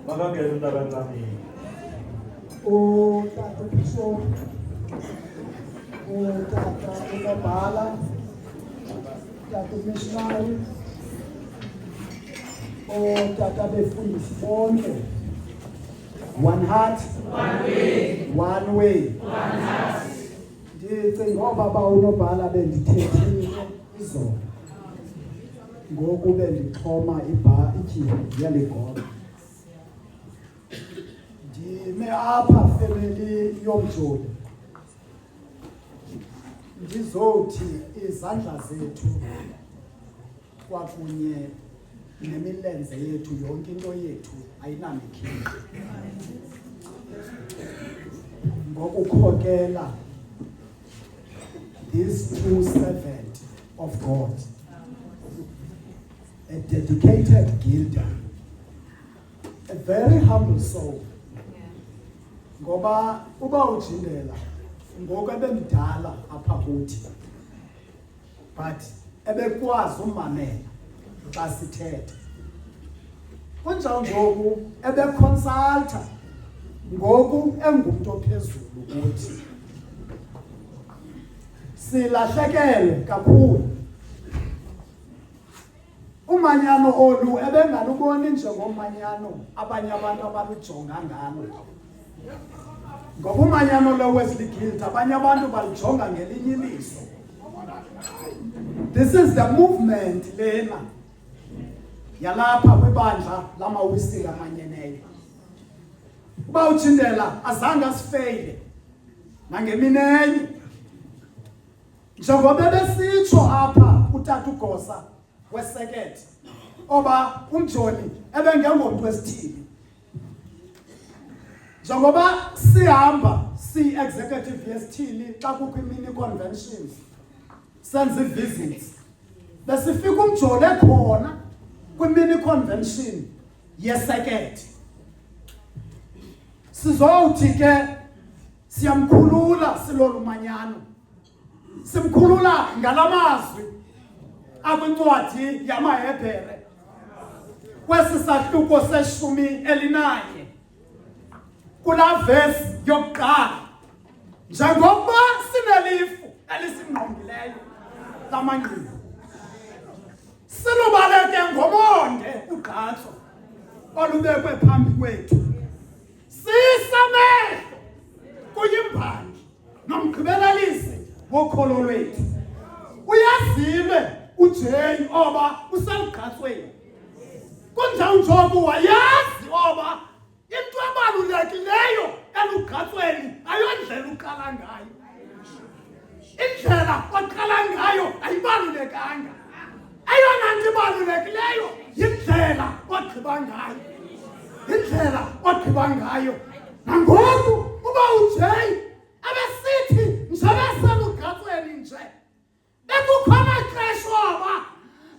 Makangena umntakamncane. Tata Bishop, Tata Unobhala, Tata Missionary, Tata befundisi bonke. One heart, one way, one way. One heart. Ndicinga ngoba Unobhala bendithethile izolo. Ngoku bendixhoma ityhini yaligoba. Ndime apha family yomjoli. Ndizothi izandla zethu kwakunye nemilenze yethu yonke into yethu ayinamkhindo. Ngokukhokela this true servant of God, a dedicated gilder, a very humble soul. Ngoba uba ujindela ngoku ebemdala apha kuthi, but ebekwazi umamela xa sithetha. Kunjalo ebeconsulta ngoku engumntu ophezulu kuthi. Silahlekelwe kakhulu. Umanyano olu ebengaluboni njengomanyano abanye abantu abalujonga ngalo. Ngoba umanyano lo Wesley Guild abanye abantu balujonga ngelinye iliso. This is the movement lena yalapha kwibandla lamaWisile amanyeneyo. Uba ujindela azange asifeyile nangeminenye. Njengoba besitsho apha uTata uGosa weSecond oba umjoli ebengengomntu wesithili. Njengoba sihamba si-executive yesithili xa kukho mini conventions senze visits, besifika umjoli ekhona kwi-mini convention yeSecond. Sizowuthi ke siyamkhulula silolu manyano. Simkhulula ngalamazwi akwincwadi yamaHebhere kwesi sahluko se-11 kulaa verse yokuqala. Njengoba sinelifu elisingqongileyo lamangqina, silubaleke ngomonde ugqatso olubekwe phambi kwethu. Sisamehlo kuyimbangi nomgqibelelisi wokholo lwethu. Uyazile uJane oba uselugqatsweni. Kunjalo wayazi oba into ebalulekileyo elugqatsweni ayondlela uqala ngayo. Indlela oqala ngayo ayibalulekanga. Eyona nto ibalulekileyo yindlela ogqiba ngayo. Indlela ogqiba ngayo. Nangoku uba uJane abesithi njengoba selugqatsweni nje, bekukho amaxesha oba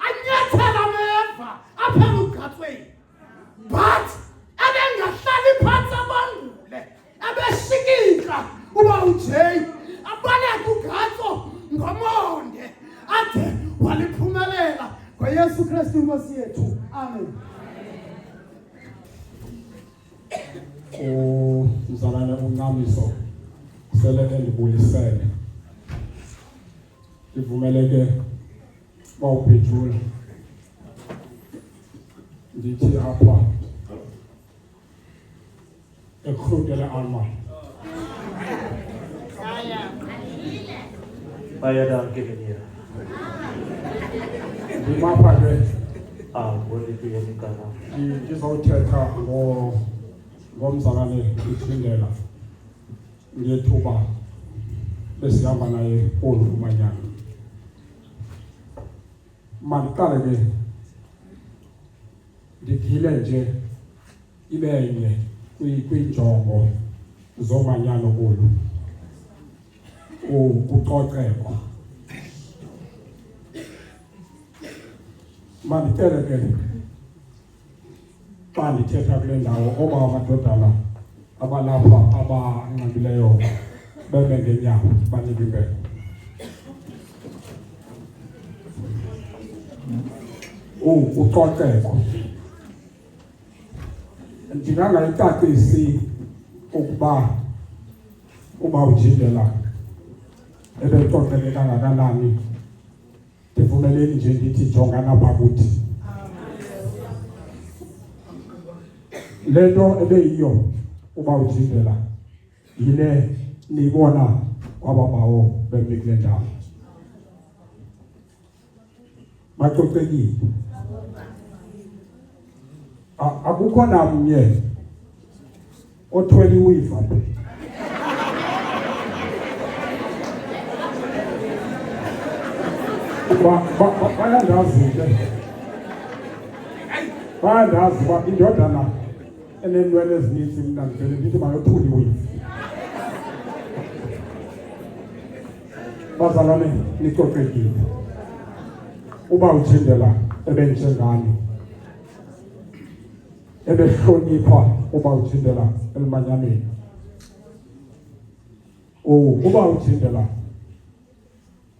anyathela ameva apha elugqatsweni, but ebengahlali phantsi abangule, ebeshikika uba uJane abaleke ugqatso ngomonde ade waliphumelela ngoYesu Kristu Nkosi yethu. Amen. Mzalwane uNcamiso sele endibulisele. Ndivumeleke bawubhejula. Ndithi apha ekrudele alma. Bayadang kininiya. Ndimapha ke Ngoliphi yemigama. ndizawuthetha ngomzalwane uJindela ngethuba besihamba naye olu umanyano. Mandiqale ke ndigile nje ibenye kwinjongo zomanyano olu ukucoceko. Mandicele ke xa ndithetha kule ndawo oba amadodana abalapha abanqabileyo beme ngenyawo banike imbeko. Ucoceko ndingangayicacisi ukuba ujindela ebexoxele kangakanani. Ndivumeleni nje ndithi jongana apha kuthi. Le nto ebeyiyo uba ujindela yile niyibona kwababawo bemi kule ndawo. Bacocekile. Akukho namnye othwele iwiva. Bayandazi uba indodana eneenwele ezininzi mna ndivele ndithi mayothule iwiva. Bazalwane nicocekile. Uba ujindela ebenjengani ebehlonipha uba ujindela elimanyaneni. Uba ujindela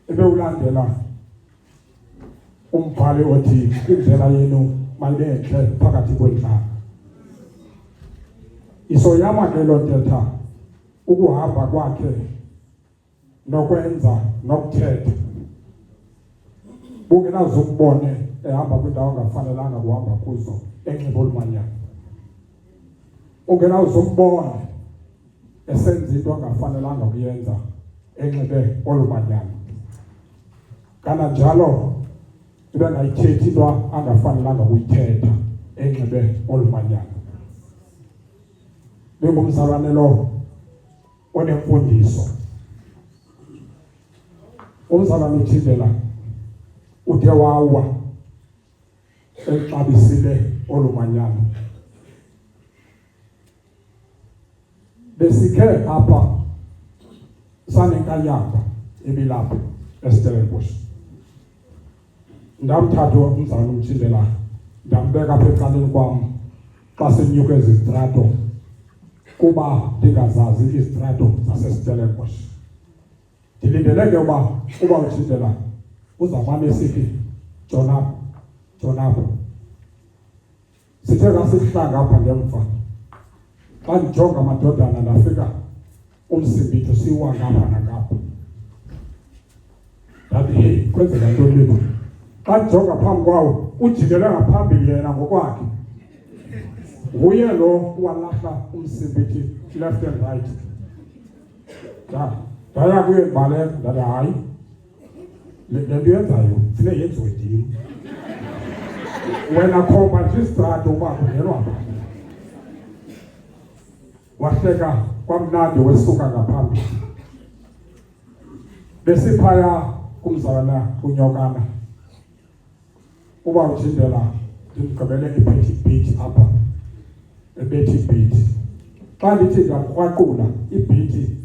ebewulandela umbhali othi indlela yenu mayibentle phakathi kwentlanga. Isoyama ke loo ntetha ukuhamba kwakhe nokwenza nokuthetha. Bungenazo ukubone ehamba kwindawo angafanelanga kuhamba kuzo enxiba olumanyano. Ungenazo ukubone esenza into angafanelanga kuyenza enxibe olumanyano. Kananjalo ibe ngayithethi into angafanelanga kuyithetha enxibe olumanyano. Bengumzalwane lo onemfundiso. Umzalwane uthindela ude wawa exabisile olumanyano. Besikhe apha sanenkanyamba ebilapha eStellenbosch. Ndamthatha umzalwane umthindela ndambeka apha ecaleni kwam xa senyuka ezistrato kuba ndingazazi izistrato zaseStellenbosch. Ndilindele ke uba uthindela uzamane sithi Jonapho. Sithe kasihlanga apha ngemva. Xa ndijonga amadodana ndafika umsimbitho siwa ngapha nangapha. Ndathi hey, kwenzeka ntoni lethu? Xa ndijonga phambi kwawo ujikele ngaphambili yena ngokwakhe. Nguye lo walahla umsimbithi left and right. Ndaya kuye ndibaleka ndathi hayi le nto yenzayo funeka yenziwe ndim. Wena khomba nje isitrato uba kungenwa pha. Wahleka kwamnandi wesuka ngaphambili. Besiphaya kumzalwana unyokana. Uba ujindela ndimgqibele ebethi ibhithi apha. Ebethi ibhithi. Xa ndithi ndiyamkrwaqula ibhithi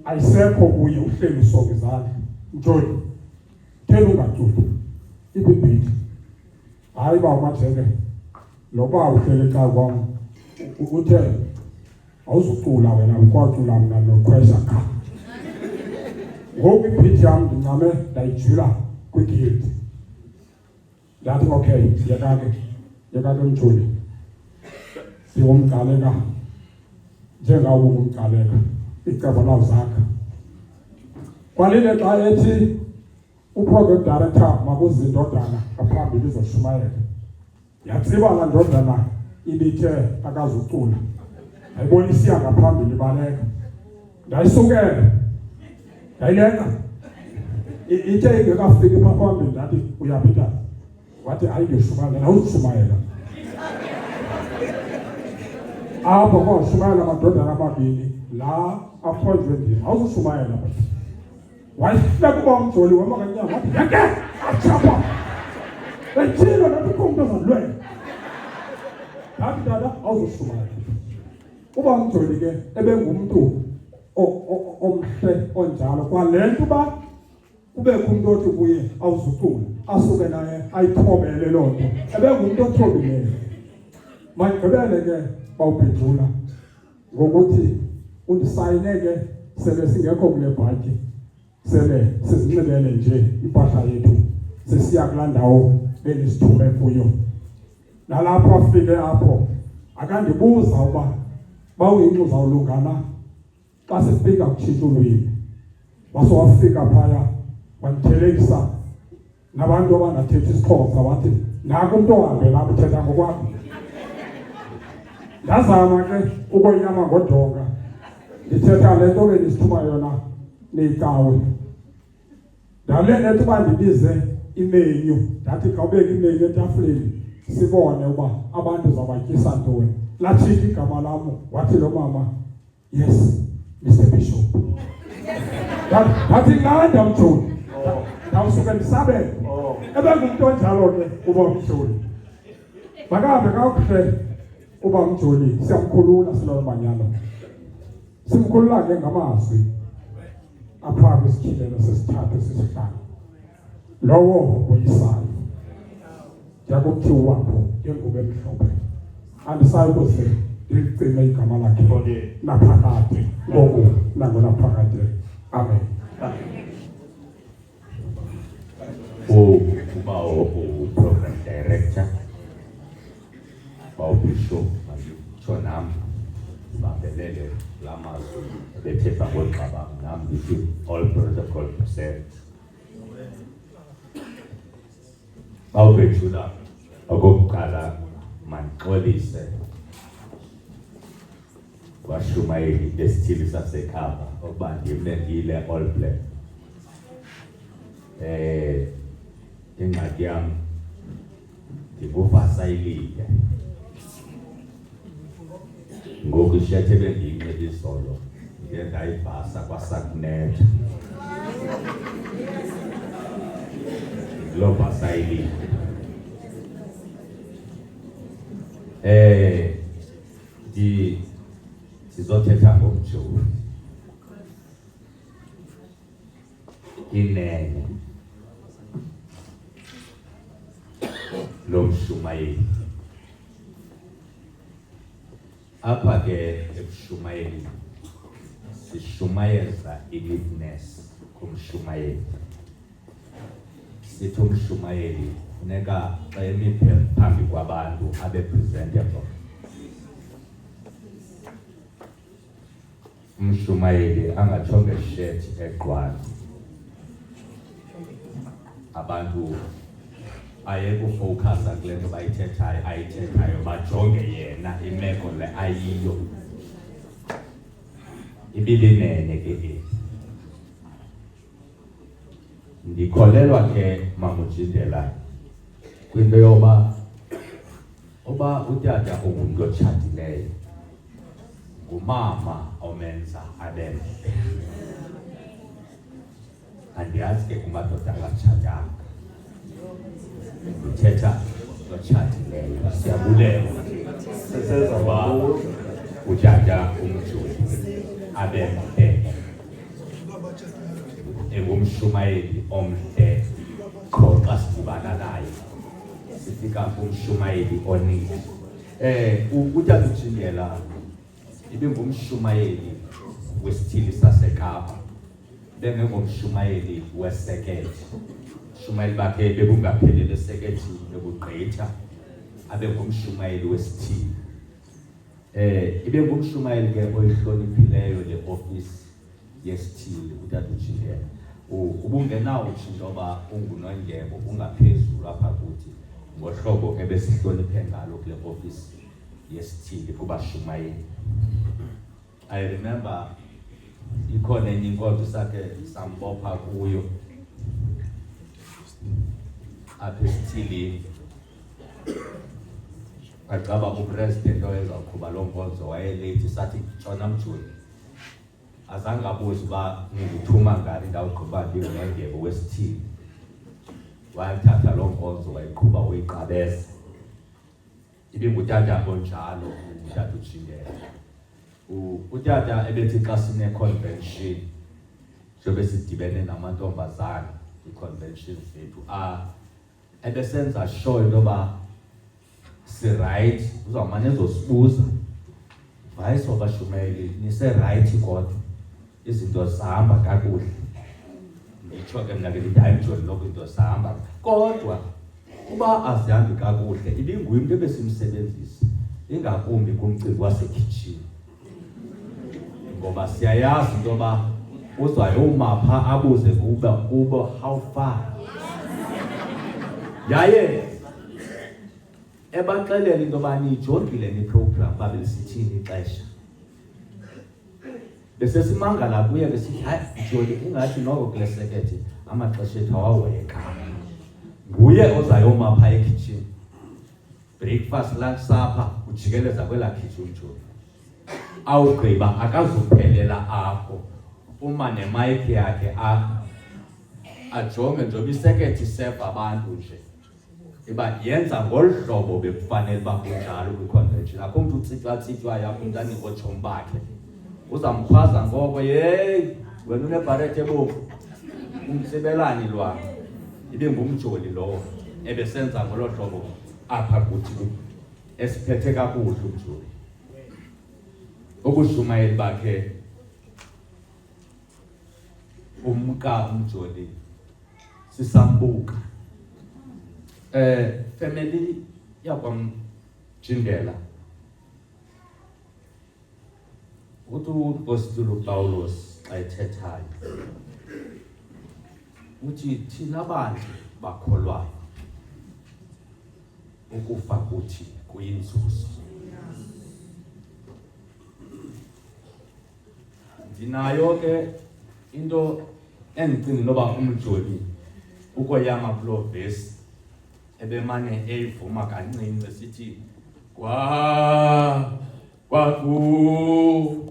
ayisekho kuye uhleli usonga izandla. Ntoni? Theni ungaculi. Ibhithi. Hayi ba umajeke. Loba uhleli ekhaya kwam uthe awuzucula wena ukwacula mna nokhwesha kha. Ngoku ibhithi yam ndincame ndayijula kwigildi. Ndathi okay, yekake mjuli. Ndiwumgaleka njengawo umgaleka icebo lawuzakha. Kwalile xa ethi uprogram director makuzindodana ngaphambili izoshumayela. Yatsibala ndodana ibithe akazucula. Ayibona isiya ngaphambili baleka. Ndayisukela. Ndayilenga. Ithe ingekafiki pha phambili ndathi uyapita. Wathi ayiyoshumayela nawushumayela. Apho kwashumayela amadodana amabini la akhonjwe ndim. Awuzushumayela pha. Wayihleka kuba umjoli wamakanyama wathi yeke achapha. Ethilo nathi kumntu ozalwela. Ndathi dada awuzushumayela. Uba umjoli ke ebengumntu omhle onjalo kwale nto uba kubekho umuntu othi kuye awuzucula asuke naye ayithobele loo nto ebengumntu othobileyo. Magqibele ke bawubhidula ngokuthi undisayine ke sele singekho kule bhatyi sele sizinxibele nje impahla yethu sesiya kulaa ndawo benisithume kuyo. Nalapho afike apho akandibuza uba bawuyini uzawulungana xa sifika kutshintsha ulwimi. Wafika phaya wandithelekisa nabantu abangathethi isiXhosa wathi naku umntu ohambe lapho uthetha ngokwakho. Ndazama ke ukwenyama ngodonga ndithetha le nto bendisithuma yona neyicawe. Ndale nethi uba ndibize imenyu ndathi khawubeka imenyu etafuleni sibone uba abantu zabatyisa ntoni. Lathini igama lam wathi lo mama, yes Mr. Bishop. Ndathi nganda Mjoli ndawusuke ndisabele ebengumntu onjalo ke uba Mjoli. Makahambe kakuhle uba Mjoli siyamkhulula silolo manyano. Simkhulula ke ngamazwi apha kwisityhilelo sesithathu sesihlanu. Lowo oyisayo yakuthiwa pho ingubo emhlophe. Andisayi kuze ndicime igama lakhe naphakade ngoku nangonaphakade. Amen. Uba program director Bishop Magisho nam babelele la mazwi bethetha ngogqaba nam ndithi all protocol set. Bawubethula okokuqala mandixolise washumayeli besithili sasekhaba ukuba ndimnekile All Black. Ingxaki yam ndinguvasayilile ngoku ishethe bendiyinxibe izolo ndiye ndayivasa kwasakunetha lo vasayilile. Sizothetha ngomJobe inene lo mshumayeli. Apha ke ebushumayeli sishumayeza i-witness kumshumayeli. Sithi umshumayeli funeka xa emi phambi kwabantu abe presentable. Umshumayeli angatshonge shirt egqwala. Abantu aye kufocus kule nto ayithethayo bajonge yena imeko le ayiyo. Ibilinene ke ndikholelwa ke mamujindela kwinto yoba utata ungumntu otshatileyo ngumama omenza abe mhle. Andiyazi ke kumadoda angatshatanga, ndithetha otshatileyo. Siyabulela uba utata umJobe abe mhle, engumshumayeli omhle. Qho xa sidibana naye sifika kumshumayeli oninzi. Utata uJindela ibingumshumayeli wesithili saseKapa, bengengumshumayeli wesekethe. Shumayeli bakhe bebungapheleli esekethini bebugqitha, abe ngumshumayeli wesithili. Ibengumshumayeli ke oyihloniphileyo le office yesithili utata uJindela. Ubungenawo utshintsho uba ungunondyebo ungaphezulu apha kuthi ngohlobo ebesihloniphe ngalo kule office yesithili kubashumayeli. I remember ikhona enye inkonzo sakhe sambopha kuyo apha esithilini. Kacaba upresident owayezawuqhuba loo nkonzo wayelethi, sathi Tshona Mjoli azange abuze uba ningithuma ngani ndawugqiba ndingunondyebo wesithili. Wayathatha loo nkonzo wayiqhuba uyiqabeza. Ibingutata onjalo utata uJindela. Utata ebethi xa sine-convention njengoba sidibene namantombazana i-convention zethu, ebesenza sure into yoba si-right. Uzawumane ezosibuza, vayisi wabashumayeli nise-right kodwa izinto zihamba kakuhle. Nditsho ke mna ke ndithi hayi Mjoli lokho into zihamba, kodwa uba azihambi kakuhle ibinguye into ebesimsebenzisa ingakumbi kumcimbi wasekhitshini. Ngoba siyayazi into yoba uzayoma pha abuze kubo how far. Yaye ebaxelela into yoba niyijongile niprogram babelisithini ixesha. Besesimangala kuye besithi hayi Joli ingathi noko kule sekethe amaxesha ethu awaweka. Nguye ozayoma pha ekhitshini. Breakfast, lunch, supper, ujikeleza kwela kitchen Joli. Awugqiba akazuphelela apho. Uma nemic yakhe ajonge njengoba isekethe iseva abantu nje. Iba yenza ngolu hlobo bekufanele uba kunjalo kwi-convention. Akho mntu utsitwa yakho umntu anikotshomi bakhe. Uzamkhwaza ngoko, yeyi, wena unebharethe ebomvu. Umsebelani lwakho. Ibe ngumjoli lowo. Ebesenza ngolo hlobo apha kuthi esiphethe kakuhle umjoli. Ubushumayeli bakhe umka umjoli sisambuka. Family yakwamjindela uthi uPostile Pawulos xa ethethayo uthi thina abantu bakholwayo ukufa kuthi kuyinzuzo. Ndinayo ke into endicinga noba umjoli ukoyama kulo vesi ebemane eyivuma kancinci besithi kwakuphelo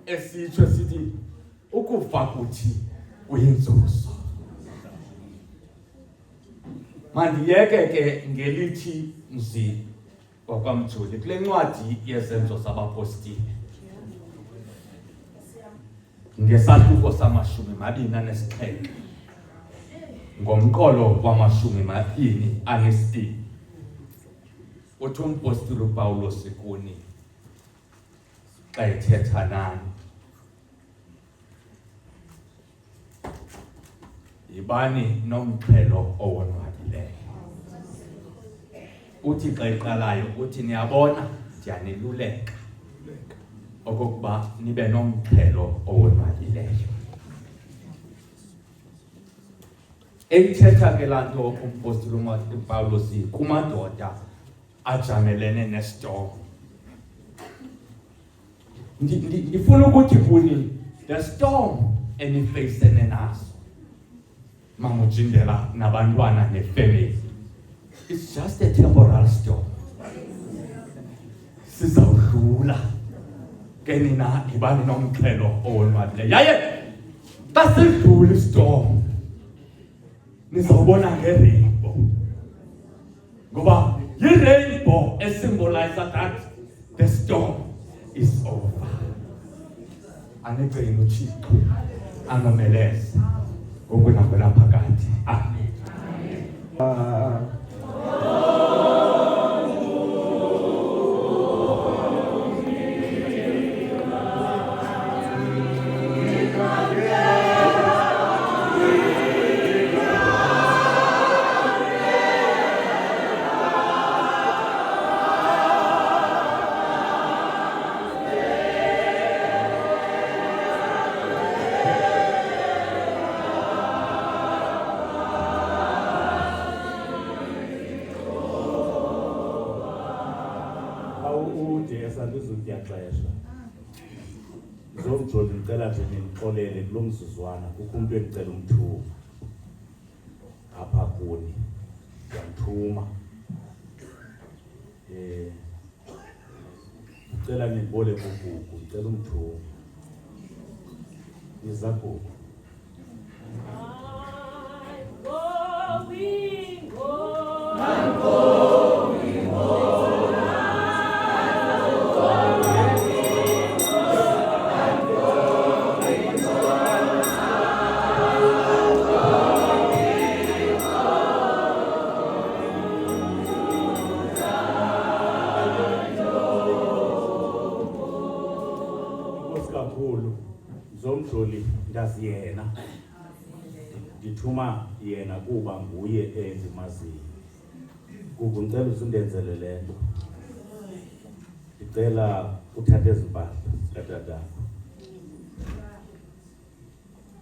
esitsho sithi ukufa kuthi kuyinzuzo. Mandiyeke ke ngelithi mzi wakwamjoli kule ncwadi yezenzo zabapostile ngesahluko sama-27 ngomqolo wama-22 uthi umpostile uPawulos kuni xa ethetha nani yibani nomxhelo owonwabileyo. Uthi xa iqalayo uthi niyabona ndiyaniluleka okokuba nibe nomxhelo owonwabileyo. Ekuthetha ke laa nto umpostile uPawulos kumadoda ajamelene nestorm. Ndifuna ukuthi kuni the storm enifacene naso mamujindela nabantwana nefamily, it's just a temporal storm. Sizawudlula ke nina ibani nomxhelo owonwabileyo. Yaye xa sidlula istorm nizawubona nge-rainbow, ngoba yi-rainbow esymbolizes that the storm is over. Anegcina uThixo anomeleze ngokunakho phakathi. Amen. uJesu andizudyaxesha. Zomjoli ngicela nje nindixolele kulo mzuzwana kukho umuntu engicela umthuma. Apha kuni. Ngiyamthuma. Ngicela nibole kugugu, ngicela umthuma. Izagugu. Zomjoli ndazi yena. Ngithuma yena kuba nguye endimaziyo. Kuba ngicela usindenzele lento. Ngicela uthathe izimpahla zikatatakho.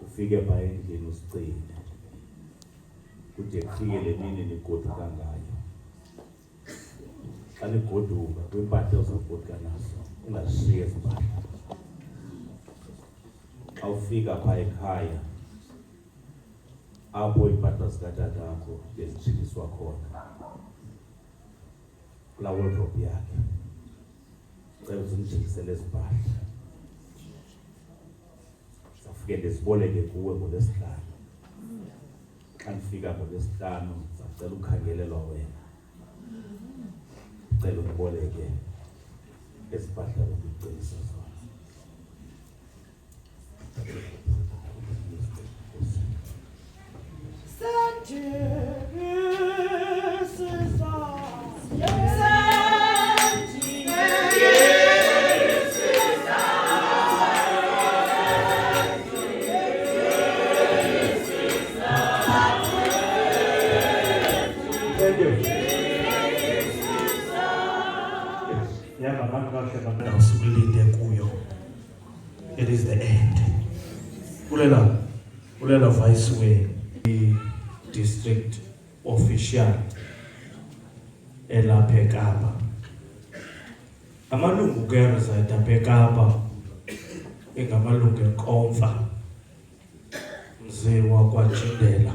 Ufike pha endlini usicile. Kude kufike le mini nigoduka ngayo. Xa nigoduka kwimpahla ozogoduka nazo ungazishiye izimpahla. Awufika pha ekhaya apho impahla zikatatakho bezijikiswa khona kula wardrobe yakhe. Cela uzimjikisele izimpahla. Safike ndiziboleke kuwe ngoLwesihlanu. Xa ndifika ngoLwesihlanu sacela ukhangelelwa wena. Cela undiboleke izimpahla zokuqinisa zona. It is the end. Ulela Viceroy, the district official elapha eKapa. Amalungu ke reside apha eKapa engamalungu enkomfa mzee wakwaJindela.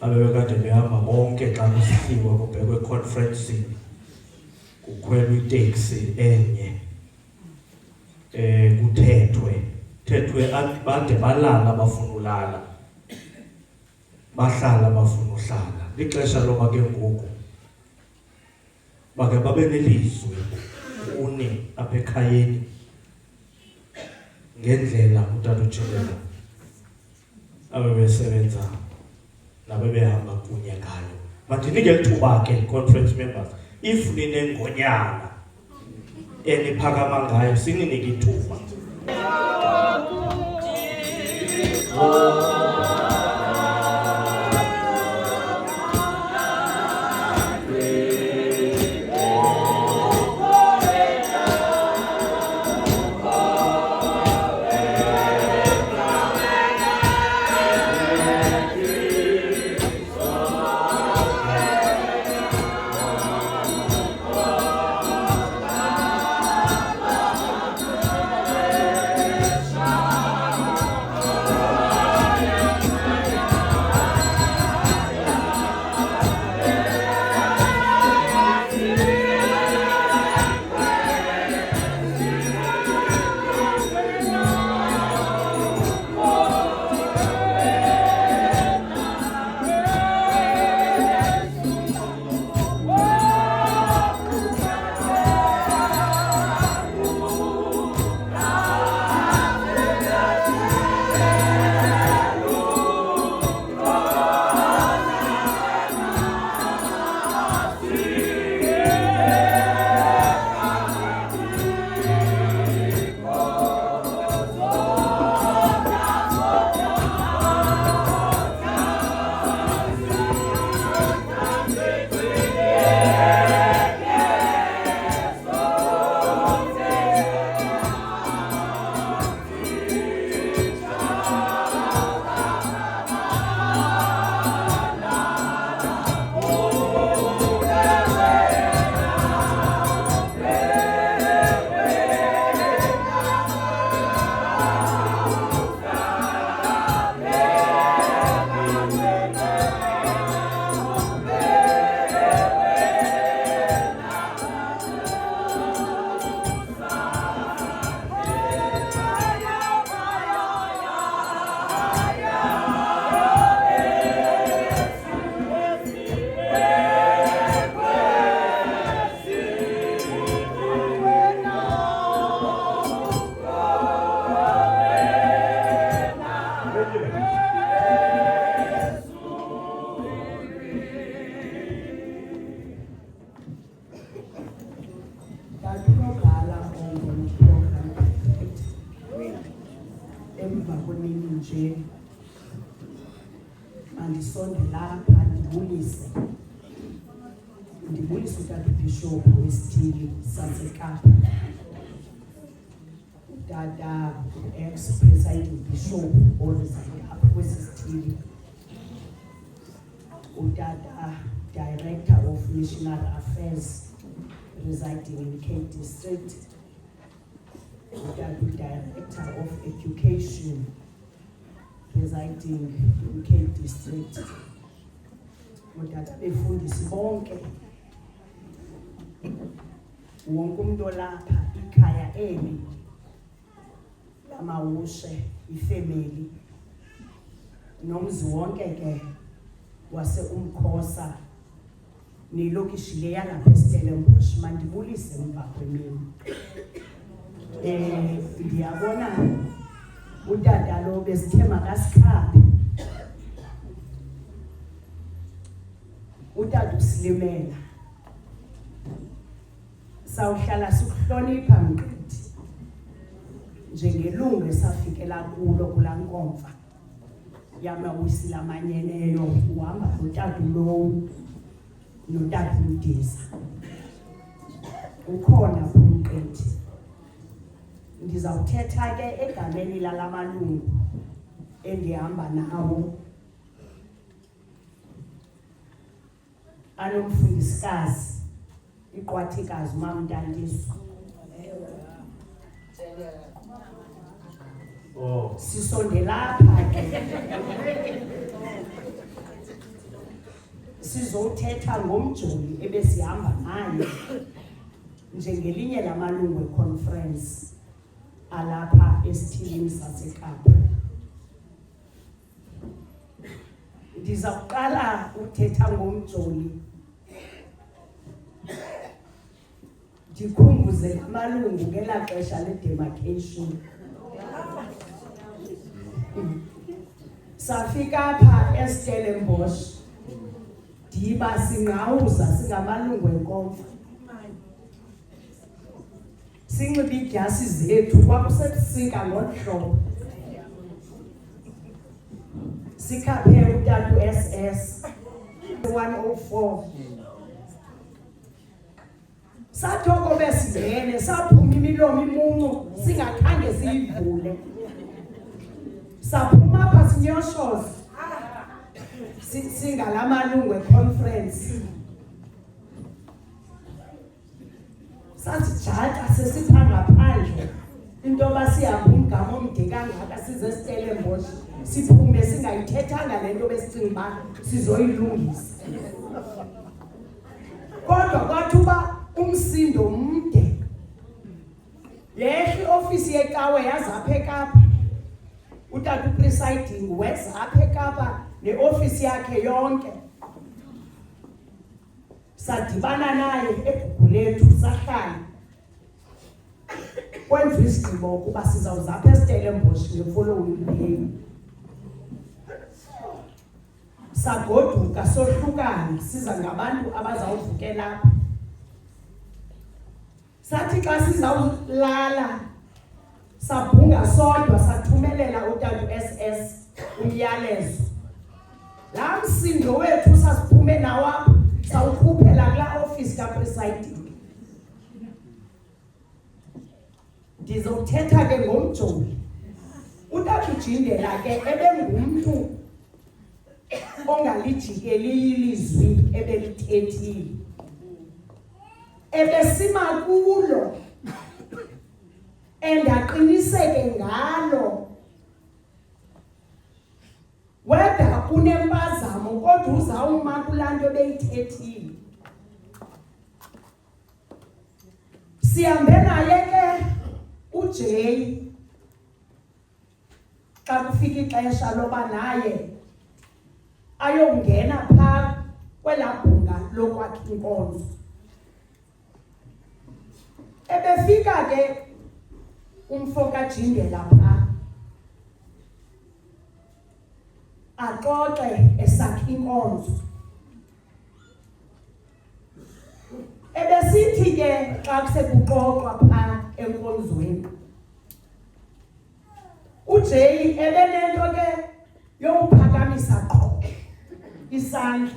Abebekade behamba bonke xa kusifiwa kubhekwe conference kukhwelwa itaxi enye. Kuthethwe bade balala abafuna ulala. Bahlala abafuna uhlala. Lixesha loba ke ngoku bake babe nelizwi uni apha ekhayeni ngendlela utata uJindela abebesebenza nabebehamba kunye ngayo. Mandinike ithuba ke conference members, if ninengonyana eniphakama ngayo sininike ithuba. nje mandisonde lapha ndibulise utata uBishop wesithili saseKapa, utata ex-presiding bishop oresign apha kwesi sithili, utata director of missionary affairs residing in Cape District, utata director of education residing in Cape District, utata befundisi bonke, wonke umuntu olapha, ikhaya eli lamawushe, ifamily, nomzi wonke ke wase uMkhosa nelokishi le yalapha eStellenbosch. Mandibulise emva kwemini. Ndiyabona utata lo besithe makasikhabe, utata uSilimela, sawuhlala sikuhlonipha mqithi njengelungu esafikela kulo kula nkomfa yamawisi lamanyeneyo, uhamba notata lo notata uMdiza, ukhona mqithi. Ndizawuthetha ke egameni lalamalungu endihamba nawo, anomfundisikazi iqwathikazi uMamNtandiso. Sisondela lapha ke sizothetha ngomjoli ebesihamba naye njengelinye lamalungu econference alapha esithilini saseKapa. Ndiza kuqala uthetha ngomjoli ndikhumbuze amalungu ngela xesha le-demarcation. Safika apha eStellenbosch ndiba singqawuza singamalungu enkomfa, sinxibe idyasi zethu, kwakusebusika ngohlobo, sikhaphe utata uSS 104. Sathoko besingene, saphuma imilomo imuncu singakhange siyivule, saphuma apha sinyoshoza singalamalungu econference. Sasijaxa sesipha ngaphandle into basihamba umgama omde kangaka size eStellenbosch, siphume singayithethanga lento besicinga uba sizoyilungisa. Kodwa kwathi uba umsindo mde, yehle iofisi yecawe yazapha eKapa, utata upresiding wezapha eKapa neofisi yakhe yonke. Sadibana naye eGugulethu, sahlala kwenziwa isigqibo ukuba sizawuzapha eStellenbosch nge-following day. Sagoduka sohlukana siza ngabantu abazawuvukela apha. Sathi xa sizawulala sabhunga sodwa, sathumelela utata uSS umyalezo. Laa msindo wethu sasiphume nawo apha sawukhuphela kulaa ofisi kapresiding. Ndizothetha ke ngomjoli. Utata uJindela ke ebengumntu ongalijikeli ilizwi ebelithethile, ebesima kulo endaqiniseke ngalo, weda kunempazamo kodwa uzawuma kulaa nto beyithethile. Sihambe naye ke uJay xa kufika ixesha loba naye ayongena phaa kwelaa bhunga lokwakha inkonzo. Ebefika ke umfo kaJindela phaa axoxe esakha inkonzo. Ebesithi ke xa kusekuxoxwa phaa enkonzweni, uJay uJay ebenento ke yokuphakamisa qho isandla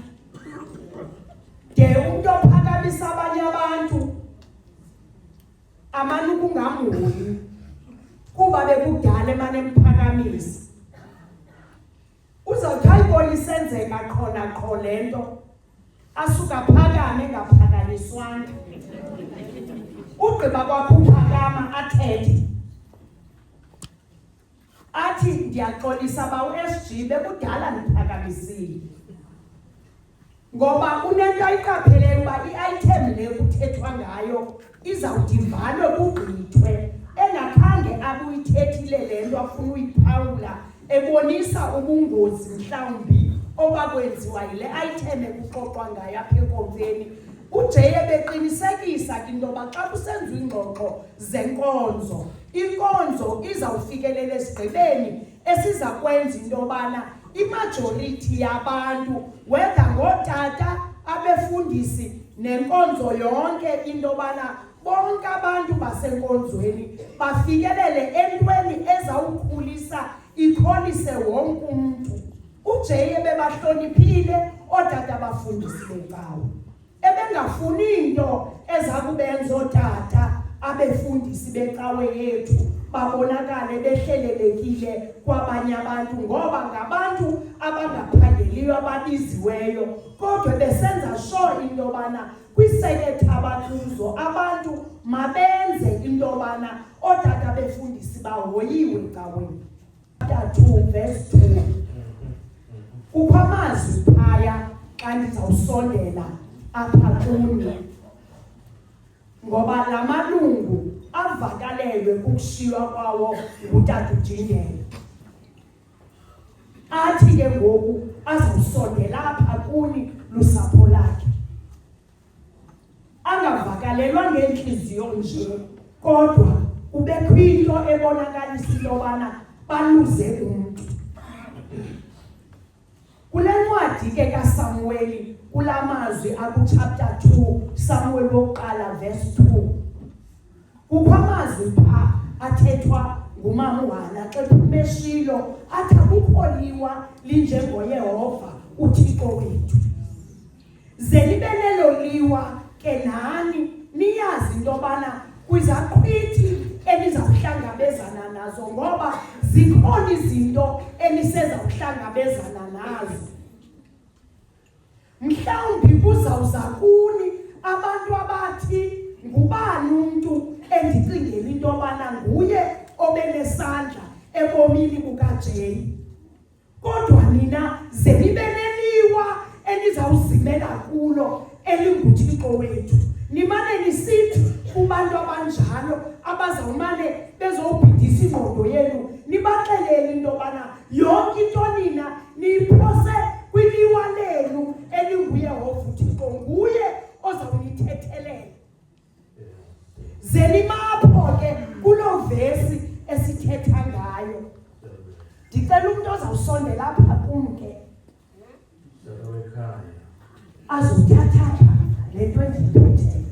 de umuntu ophakamisa abanye abantu amani kungamuyi kuba bekudala emane emphakamisa uzawuthi ayibona isenzeka khona qho lento asuka phakame ngaphakanyiswanga ugqiba kwakuphakama athethe athi ndiyaxolisa ba uSG bekudala ndiphakamisile ngoba unento ayiqapheleyo uba i-item le kuthethwa ngayo izawudivanwe kugqithwe engakhange abuyithethile le nto afuna uyiphawula ebonisa ubungozi mhlawumbi obakwenziwa yile item ekuxoxwa ngayo apha enkonzweni uJay beqinisekisa ke into yoba xa kusenziwa ingxoxo zenkonzo inkonzo izawufikelela esigqibeni esiza kwenza into yobana imajority yabantu whether ngootata abefundisi nenkonzo yonke into yobana bonke abantu basenkonzweni bafikelele entweni ezawukhulisa ikholise wonke umuntu uJay bebahloniphile otata abafundisi becawe ebengafuni into ezakubenza otata abefundisi becawe yethu babonakale behlelelekile kwabanye abantu ngoba ngabantu abangaphangeliyo ababiziweyo kodwa besenza sure into yobana kwiseketha abakuzo abantu mabenze into yobana otata befundisi bahoyiwe caweni. 2 verse 2 kukho amazwi phaya xa ndizawusondela apha kuni ngoba la malungu avakalelwe kukushiywa kwawo ngutata uJindele athi ke ngoku azawusondela apha kuni lusapho lakhe angavakalelwa ngenhliziyo nje kodwa kubekho into ebonakalisa into yobana baluze umuntu kule ncwadi ke kaSamueli kulamazwi akuchapter 2 Samuel wokuqala verse 2 kukho amazwi pha athethwa ngumama uHana xa ephumeshilo athi akukholiwa linjengoYehova uThixo wethu ze libe nelo liwa ke nani niyazi into yobana kwizaqhwithi elizawuhlangabezana nazo ngoba zikhona izinto eliseza ukuhlangabezana nazo mhlawumbi kuzawuza kuni abantu abathi ngubani umuntu endicingela into yobana nguye obenesandla ebomini bukaJay kodwa nina ze libe neliwa elizawuzimela kulo elinguThixo wethu nimane nisithi kubantu abanjalo abazawumane bezobhidisa ingqondo yenu nibaxelele into yobana yonke into nina niyiphose kwiliwa lenu elinguYehova uThixo nguye ozawunithethelela ze nimapho ke kulo vesi esithetha ngayo ndicela umuntu ozawusondela apha kumke azothatha le 2020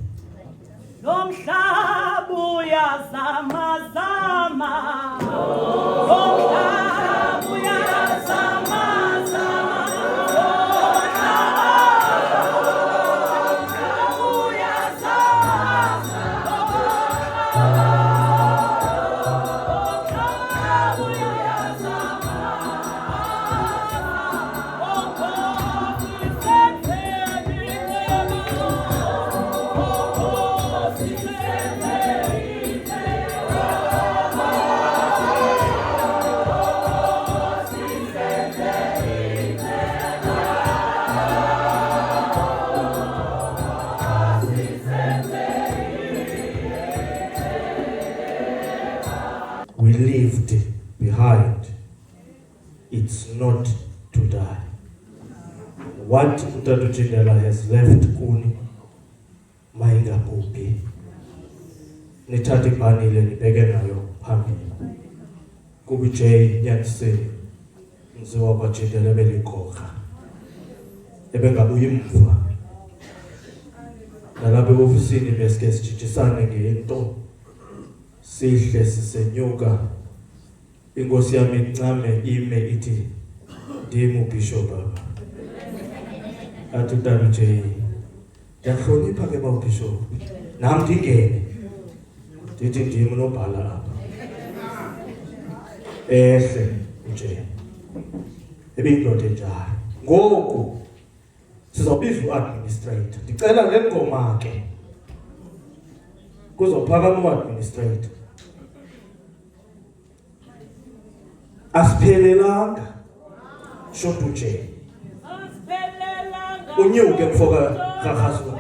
Nomhlaba uyazama zama Nomhlaba uyazama zama we left behind, it's not to die. What Utata Jindele has left kuni mayingabhubhi. Nithathe ibhani le nibheke nayo phambili. Kuba uJay Nyaniseni mziwa kwaJindele ebeliqoqa. Ebengabuya emva. Nalapha eofisini besike sijijisane ngento sihle sisenyuka inkosi yami incame ime ithi ndim ubishop baba. Athi uTata J yahlonipha ke bawubishop. Nami ndingene. Ndithi ndim unobhala apha. Ehle nje. Ebindoda njalo. Ngoku sizobiza uadministrator. Ndicela le ngoma ke. Kuzophakama uadministrator. Asiphelelanga. Shotu nje. Unyuke mfoka kakhasu.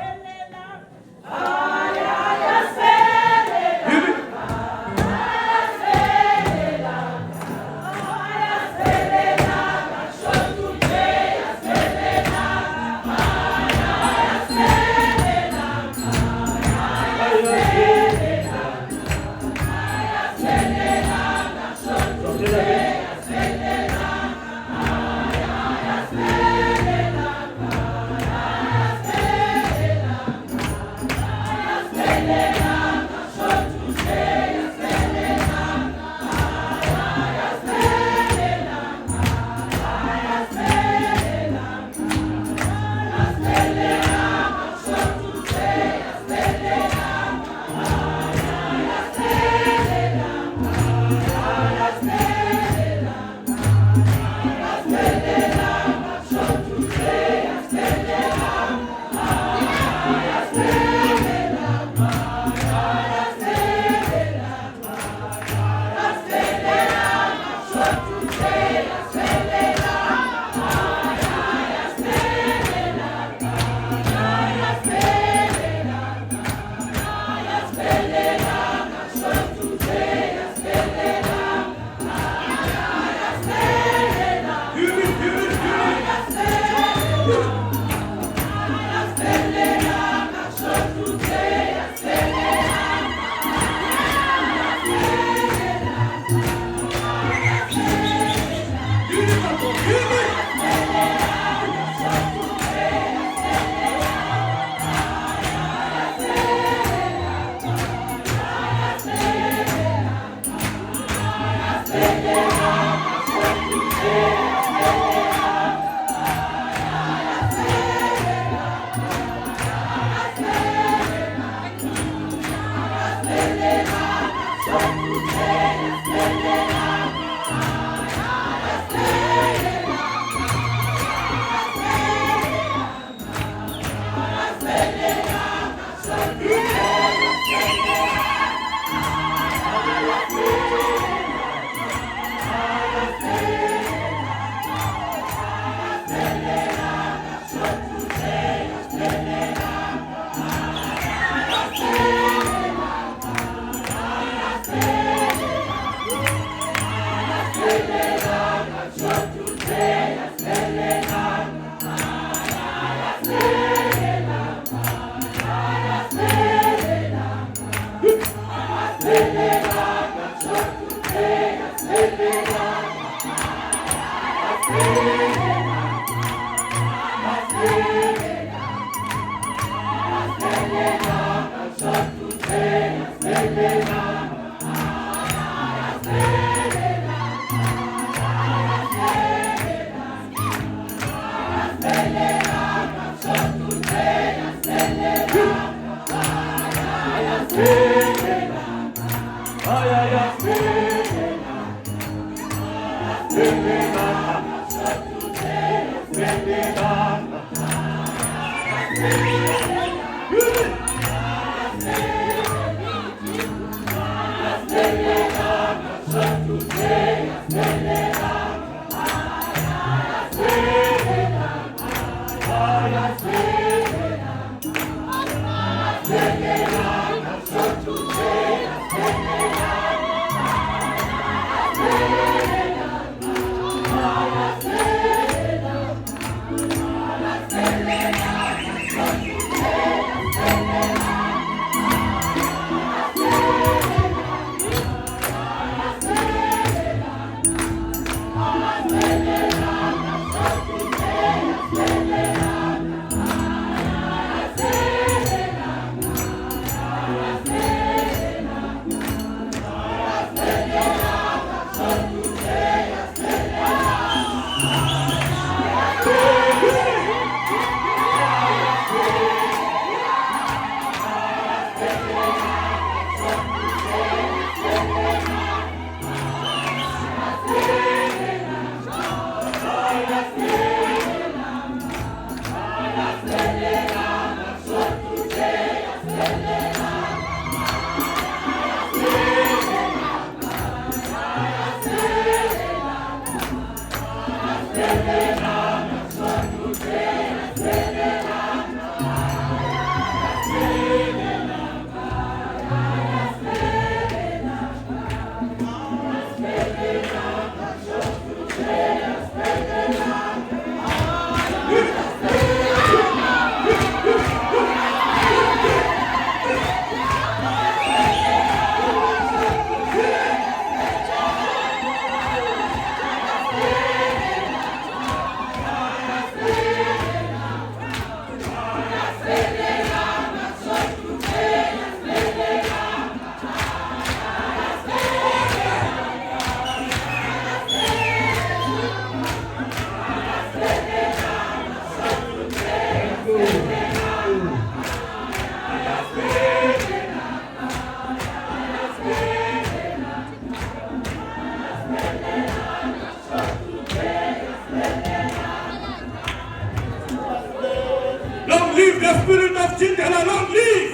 Long live the spirit of Chindela, long live!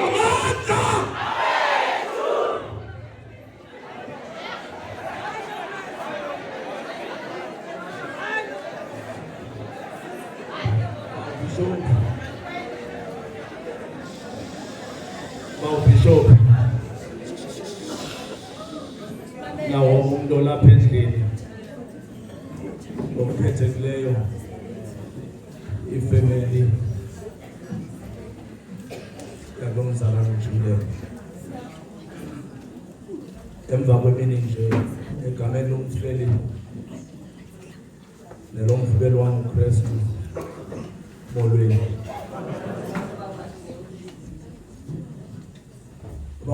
Amandla! Bishop nawo umuntu olapha endlini ngokuphethekileyo ifamily yalo mzalwane uJulia emva kwemini nje egameni lomfeli nelomfubelwano uKristu molweni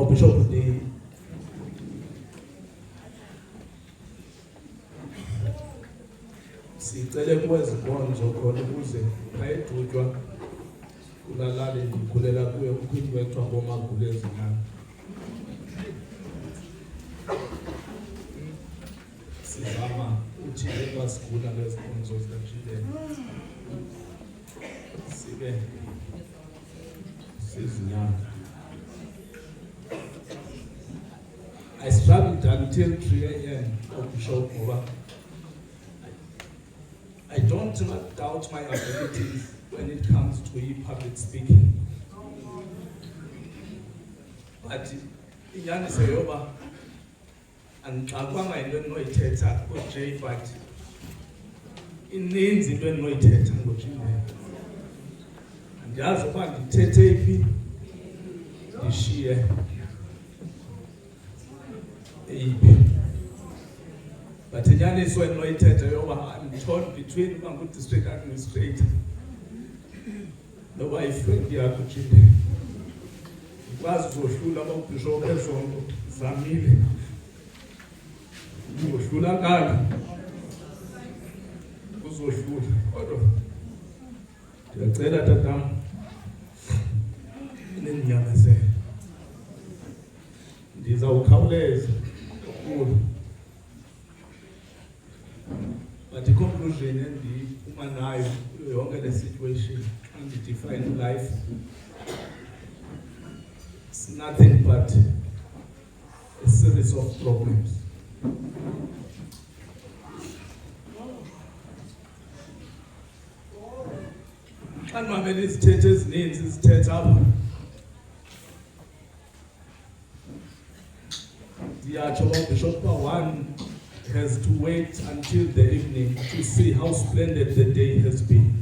Bishop the sicele kwezibonzo khona ukuze bayidutshwa kulalale ngikhulela kuye ukuthi kwethiwa bomagule ezincane sizama uthile basigula ngezikonzo zikaJileni sibe sizinyana I struggled until 3 a.m. Bishop Moba. I don't doubt my abilities when it comes to public speaking. But inyani seyoba angicakwanga into endinoyithetha kuJay but ininzi into endinoyithetha ngoJileni. Andiyazi uba ndithethe iphi ndishiye but inyaniso endinoyithetha yoba I'm torn between uba ngu-district administrator noba ifriend yakho Jileni ikwazi uzohlula ababhishop ezonto zamile uzohlula kani uzohlula kodwa ndiyacela tatam nendinyamezele ndizawukhawuleza but the conclusion endiphuma nayo yonke le situation and the defined life it's nothing but a series of problems. Xa ndimamele izithethe ezininzi izithethe apha ndiyatsho Bishop one has to wait until the evening to see how splendid the day has been.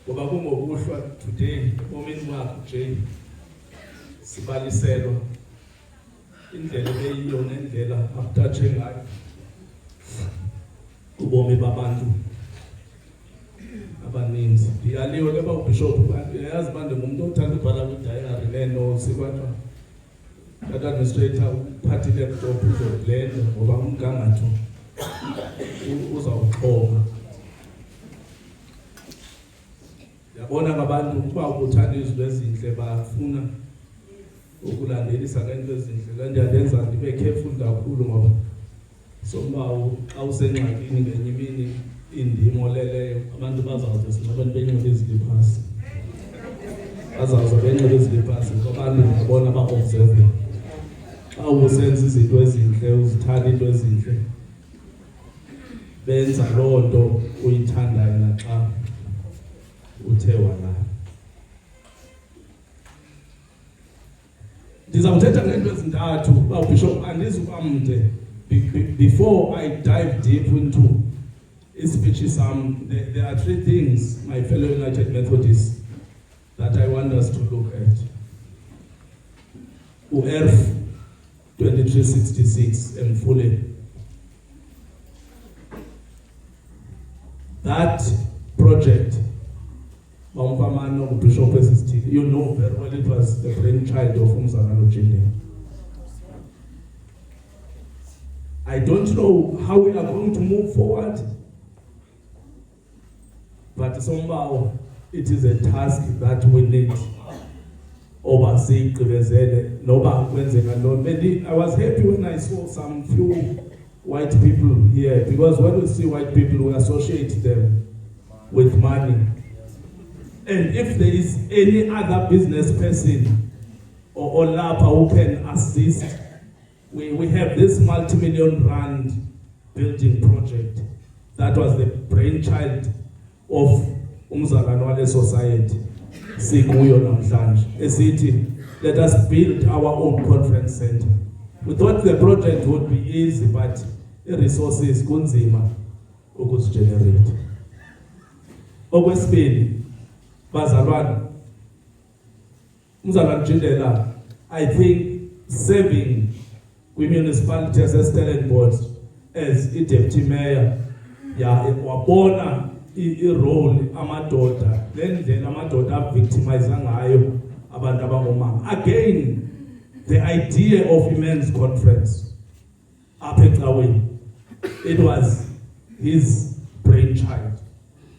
Ngoba kungokuhlwa today ebomini wakho Jay sibaliselwa indlela ebeyiyo nendlela akutatshe ngayo ubomi babantu abaninzi. Ndiyaliwe ke Bishop yazi uba ndingumuntu othanda ubhala kwidayari nenotes kodwa administrator uphathile laptop uzoblenda ngoba umgangatho uzawuxhoma. Yabona ngabantu ukuba ukuthanda izinto ezinhle bafuna ukulandelisa ngento ezinhle kanti yalenza ndibe careful kakhulu ngoba sombawu xa usengxakini ngenye imini indimo leleyo abantu bazawuze singabantu benxibe izilipasi bazawuze benxibe izilipasi ngoba abantu ngibona ba-observe xa usenza izinto ezinhle uzithanda into ezinhle benza loo nto uyithandayo naxa uthe walala. Ndizawuthetha ngento ezintathu Bishop andizuba mde before I dive deep into speech there are 3 things my fellow United Methodists that I want us to look at. UERF 2366 and fully. That project, Bishop SST, you know very well it was the brainchild of Umzalwane Jileni. I don't know how we are going to move forward, but somehow it is a task that we need. I was happy when I saw some few white people here, because when we see white people, we associate them with money. And if there is any other business person or LAPA who can assist, we have this multi-million rand building project that was the brainchild of Umzalano Society. Sikuyo namhlanje esithi, let us build our own conference center. We thought the project would be easy, but the resources kunzima ukuzigenerate. Okwesibili, bazalwane, Umzalwane Jindela, I think serving municipality as a Stellenbosch as a deputy mayor, wabona i-role amadoda lendlela amadoda avictimize ngayo abantu abangomama. Again, the idea of women's conference up at Ecaweni, it was his brainchild.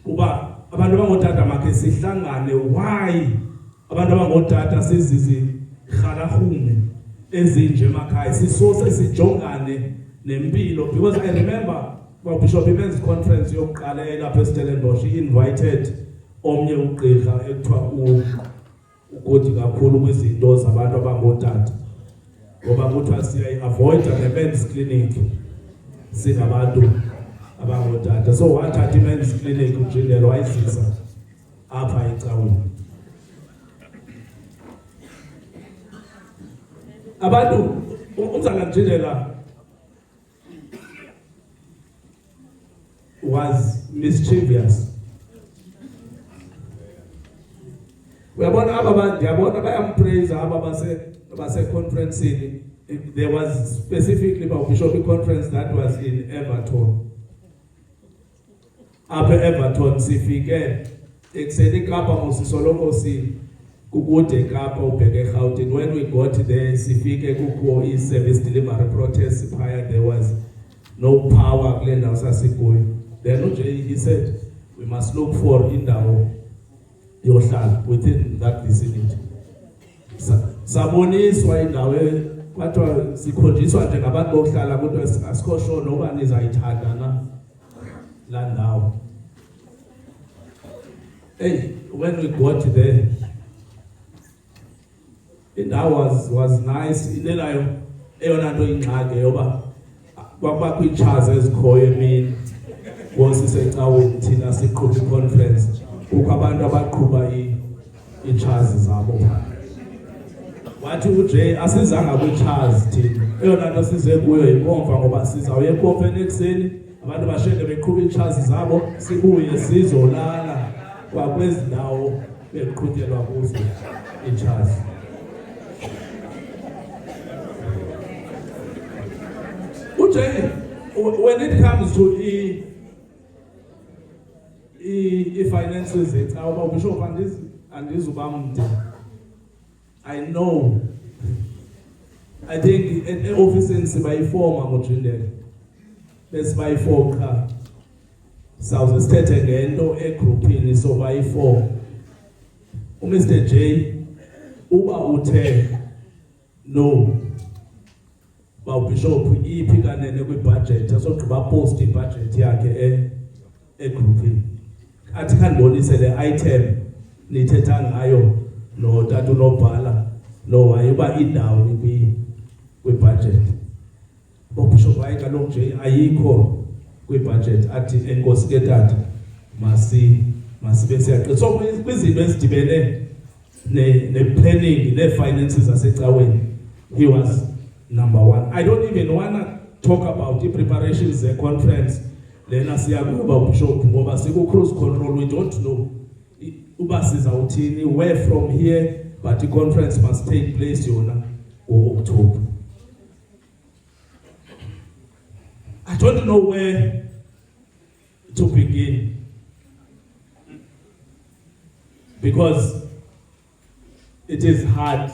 Uba abantu abangotata make sihlangane, why abantu abangotata sizizi khalahume ezinje emakhaya sisose sijongane nempilo, because I remember Bishop Women's Conference yokuqala lapha eStellenbosch, he invited omnye ugqirha ekuthiwa ukuthi kakhulu kwizinto zabantu abangotata, ngoba kuthiwa siya-avoida ne-men's clinic singabantu abangotata. So wathatha i-men's clinic uJindela wayizisa apha eCaweni. Abantu uMzalwane Jindela was mischievous. Uyabona abantu yabona bayampraise abase conference. There was specifically a Bishop conference that was in Everton. Apha Everton sifike ekuseni Kapa musisoloko kukude Kapa ubheke eGauteng. When we got there sifike kukho i-service delivery protest phaya, there was no power kule ndawo sasikuyo. Then he said we must look for indawo yohlala within that vicinity. Saboniswa indawo kwathiwa sikhonjiswa njengabantu bokuhlala kodwa asikho sure noba nizayithanda na la ndawo. Hey, when we got there, indawo was nice. Inelayo eyona nto ingxaki yoba kwakubakho iitshazi ezikhoyo emini ngosisecaweni thina siqhuba i-conference, kukho abantu abaqhuba iitshazi zabo. Wathi uJay asizanga kwitshazi thina, eyona nto size kuyo yinkomfa, ngoba sizawuya enkomfeni ekuseni abantu bashiyeke beqhuba iitshazi zabo, sibuye sizolala kwakwezi ndawo beqhutyelwa kuzo iitshazi. uJay, when it comes to finances, it's our Bishop and this I know. I think an office in Sibaifo Mamujinde, let's buy 4 car. South State again, no a group in so by 4. Mr. J, Uba Ute, no. But Bishop, he pick an budget, so to post the budget yake a group. At Canboni said the item, Nitetang Ayo, no, that do no bala, no, I buy it down with budget. But Bishop Aikalong J, Aiko with budget at the Engosketat, Masi Bessiak. So with the best debate, the planning, the finances as a away, he was number 1. I don't even want to talk about the preparations, the conference. Then I say about Bishop Ngoba Siko cruise control. We don't know. Ubas is out where from here, but the conference must take place in October. I don't know where to begin, because it is hard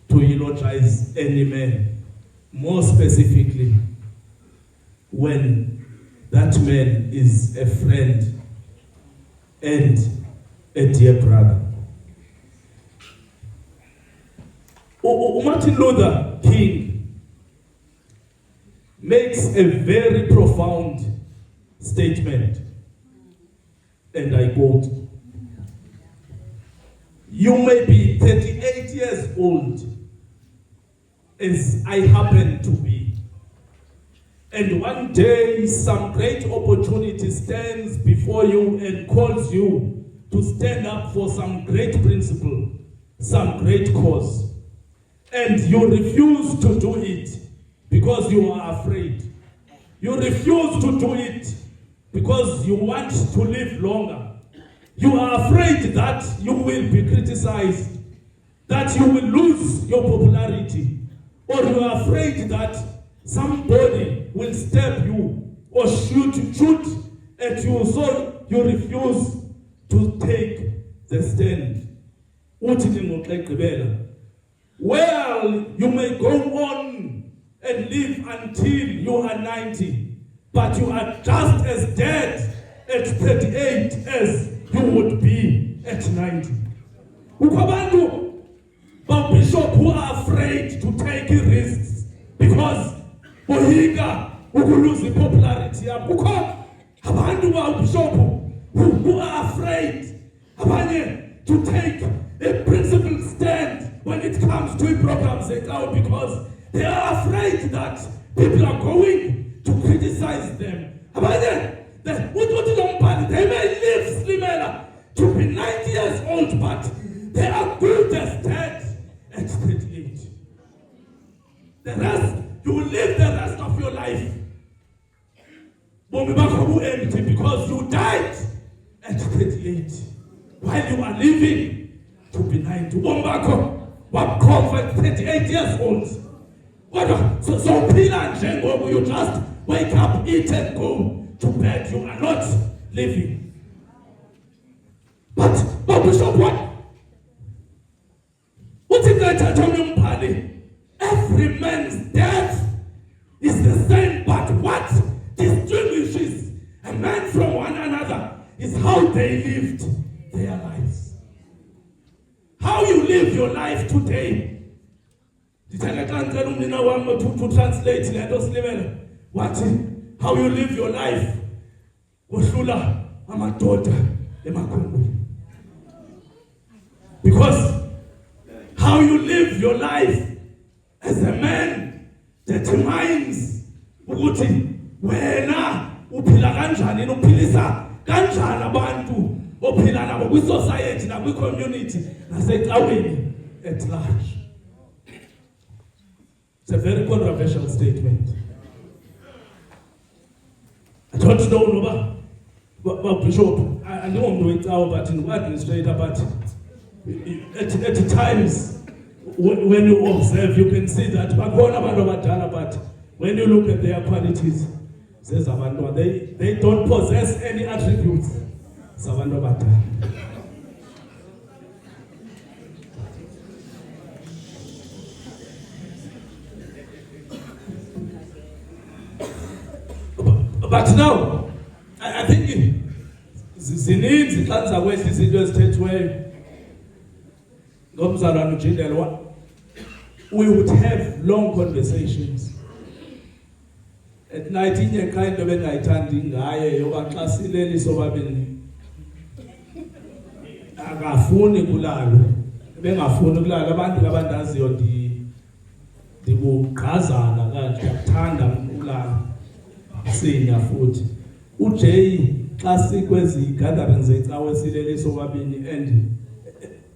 to eulogize any man, more specifically when that man is a friend and a dear brother. Martin Luther King makes a very profound statement. and I quote, "You may be 38 years old, as I happen to be, and one day some great opportunity stands before you and calls you to stand up for some great principle, some great cause, and you refuse to do it because you are afraid. You refuse to do it because you want to live longer. You are afraid that you will be criticized, that you will lose your popularity, or you are afraid that somebody will stab you or shoot at you, so you refuse to take the stand." Well, you may go on and live until you are 90, but you are just as dead at 38 as you would be at 90. Ukwabantu bishop who are afraid to take risks because bohika ukuluzi popularity yabo. Ukho abantu bishop who are afraid abanye to take a principled stand when it comes to programs because they are afraid that people are going to criticize them. Abanye they may live slimmer to be 90 years old, but they are good as dead at 38. The rest, you will live the rest of your life empty because you died at 38 while you are living to be 90. What comfort 38 years old? So pila njengoba you just wake up, eat and go to bed. You are not living. But Bishop, what is that? Every man's death is the same, but what distinguishes a man from one another is how they lived their lives. How you live your life today. To translate what? How you live your life. Because how you live your life as a man determines ukuthi wena uphila kanjani, uphilisa kanjani abantu ophila nabo kwi society na kwi community nasecaweni at large. It's a very controversial statement. I don't know about Bishop. I don't know it's our but in administrator, but at times when you observe, you can see that but when you look at their qualities, they don't possess any attributes. But now, I think zininzi xa ndizakwehlisa izinto ezithethweyo ngomzalwane uJindelwa, we would have long conversations. At night inye xa into bengayithandi ngaye yoba xa sileli sobabini akafuni kulalo, bengafuni kulala. Abantu abandaziyo ndibugqazana kanje, ndiyakuthanda ukulala sinya futhi. uJay xa sikwezi gatherings zecawe silele sobabini and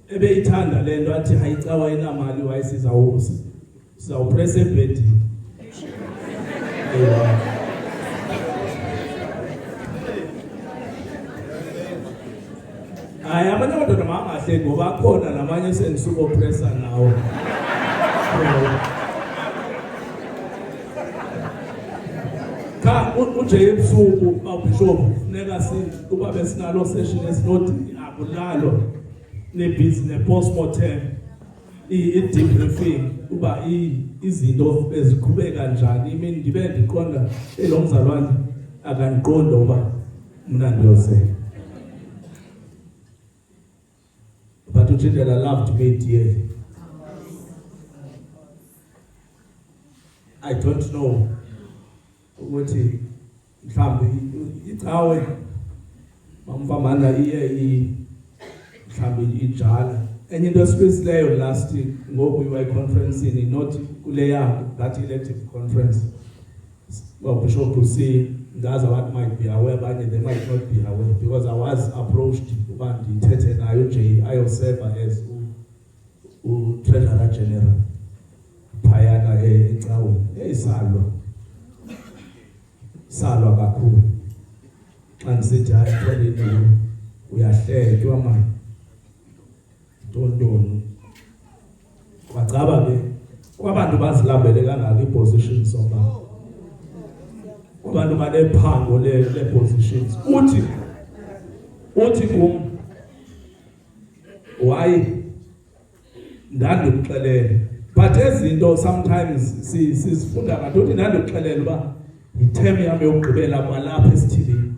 ebeyithanda lento athi hayicawa inamali wayesizawupress ebhedi. Hayi abanye abantu mabangahle ngoba khona namanye sendisuko pressa nawo. Ka uJay ebusuku bishop funeka kuba besinalo session esinoti akulalo ne postmortem i-debriefing kuba izinto eziqhubeka njani. Imini ndibe ndiqonda lo mzalwane akandiqonda uba mna ndiyoseka. But uJindela loved me dearly. I don't know ukuthi mhlawumbe icawe mamfamana iye mhlambi ijala enye into esibisileyo last ngoku uyi conference ni not kule yakho that elective conference well Bishop to see that's what might be aware but they might not be aware because I was approached uba ndithethe nayo nje ayoseva as treasurer general phayana ecaweni salwa kakhulu xa ndisithi hayi xolile uyahletywa manje ntoni kwacaba ke kwabantu bazilambele kangaka ipositions soba kwabantu banephango le positions uthi kum why ndandikuxelela but ezinto sometimes sifunda ngathi ndandikuxelela uba itheme yami yokugqibela kwalapha esithilini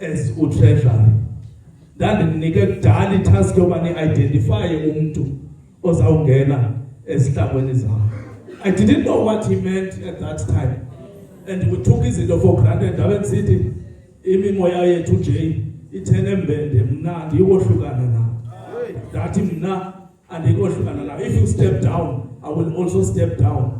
as utreasury ndandinike kudala itask yoba ni-identify umuntu ozawungena ezihlangweni zam. I didn't know what he meant at that time and we took izinto for granted ndabe ndisithi imimoya yethu nje ithene mbende mna ndiyikohlukana nawo ndathi mna andikohlukana nawo. If you step down I will also step down.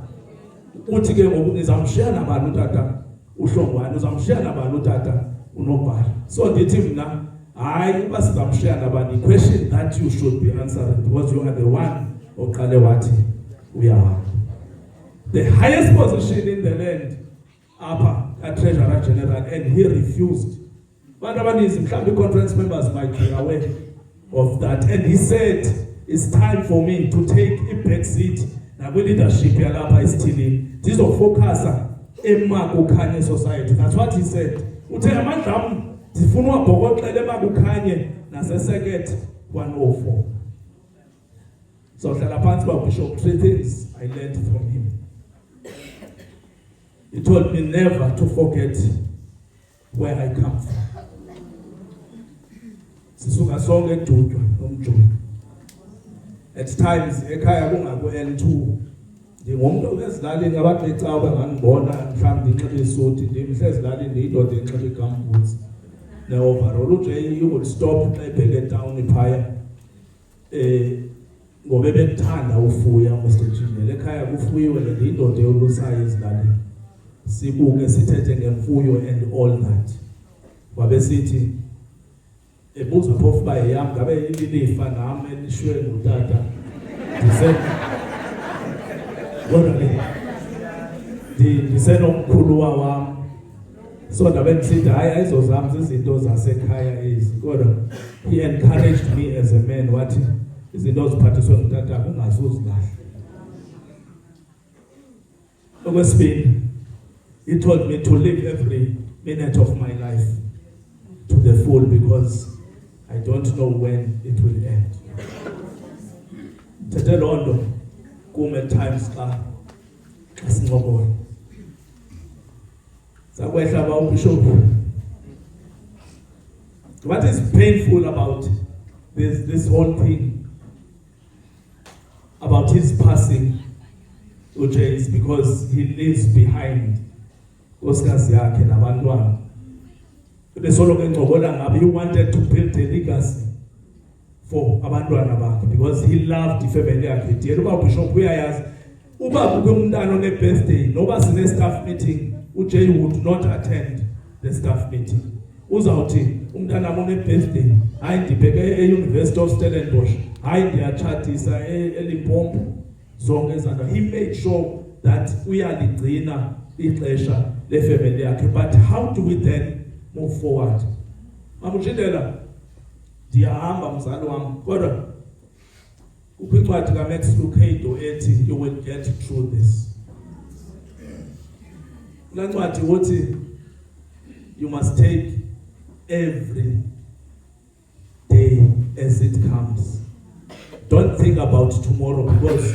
Uthi ke ngoku nizamshiya nabani utata uhlongwane uzamshiya nabani utata unobhala. So ndithi mna hayi uba sizamshiya nabani question that you should be answering because you are the one oqale wathi uyahamba. The highest position in the land apha treasurer general and he refused. Bantu abaninzi mhlawumbe conference members might be aware of that and he said it's time for me to take a back seat nakwi-leadership yalapha esithilini ndizofocusa eMakukhanye society. That's what he said. Uthe amandla am ndifuna uwabhokoxele eMakukhanye naseSeket 104. So hlala phansi Bishop, 3 things I learned from him. He told me never to forget where I come from. Sisuka sonke edudwa nomjulu. At times ekhaya kungaku N2 ndingomuntu ezilalini abantu becawa bangangibona mhlawumbe ndinxibe isuti ndimhle ezilalini ndiyindoda enxibe gumboots ne-overall uje you would stop xa ebheke down phaya ngoba bekuthanda ufuya Mr. Jimele ekhaya kufuyiwe ndiyindoda yolusayo ezilalini sibuke sithethe ngemfuyo and all that wabe sithi ebuza phofu uba yeyam ngabe ililifa nami elishiywe ngutata ndisenomkhuluwa wam so ndabe ndisithi hayi ayizozam zizinto zasekhaya ezi kodwa he encouraged me as a man wathi izinto ziphathiswe ngutata ungazuzilahla. Okwesibini, he told me to live every minute of my life to the full because I don't know when it will end. Thethe loo nto kum at times xa sincokola sakwehla ba uBishop. What is painful about this whole thing about his passing Uche is because he leaves behind unkosikazi yakhe nabantwana. Besoloko encokola ngabe he wanted to build a legacy for abantwana bakhe because he loved ifamily yakhe. Ndiye uba uBishop uyayazi uba kukho umntana one birthday noba sine staff meeting uJay would not attend the staff meeting. Uzawuthi umntana one birthday hayi ndibheke e-University of Stellenbosch hayi ndiyachatisa eLimpopo zonke ezanto. He made sure that uyaligcina ixesha lefamily yakhe. But how do we then move forward? Mamujindela ndiyahamba mzali wami kodwa kukho incwadi kaMax Lucado ethi you will get through this. Kula ncwadi uthi you must take every day as it comes. Don't think about tomorrow because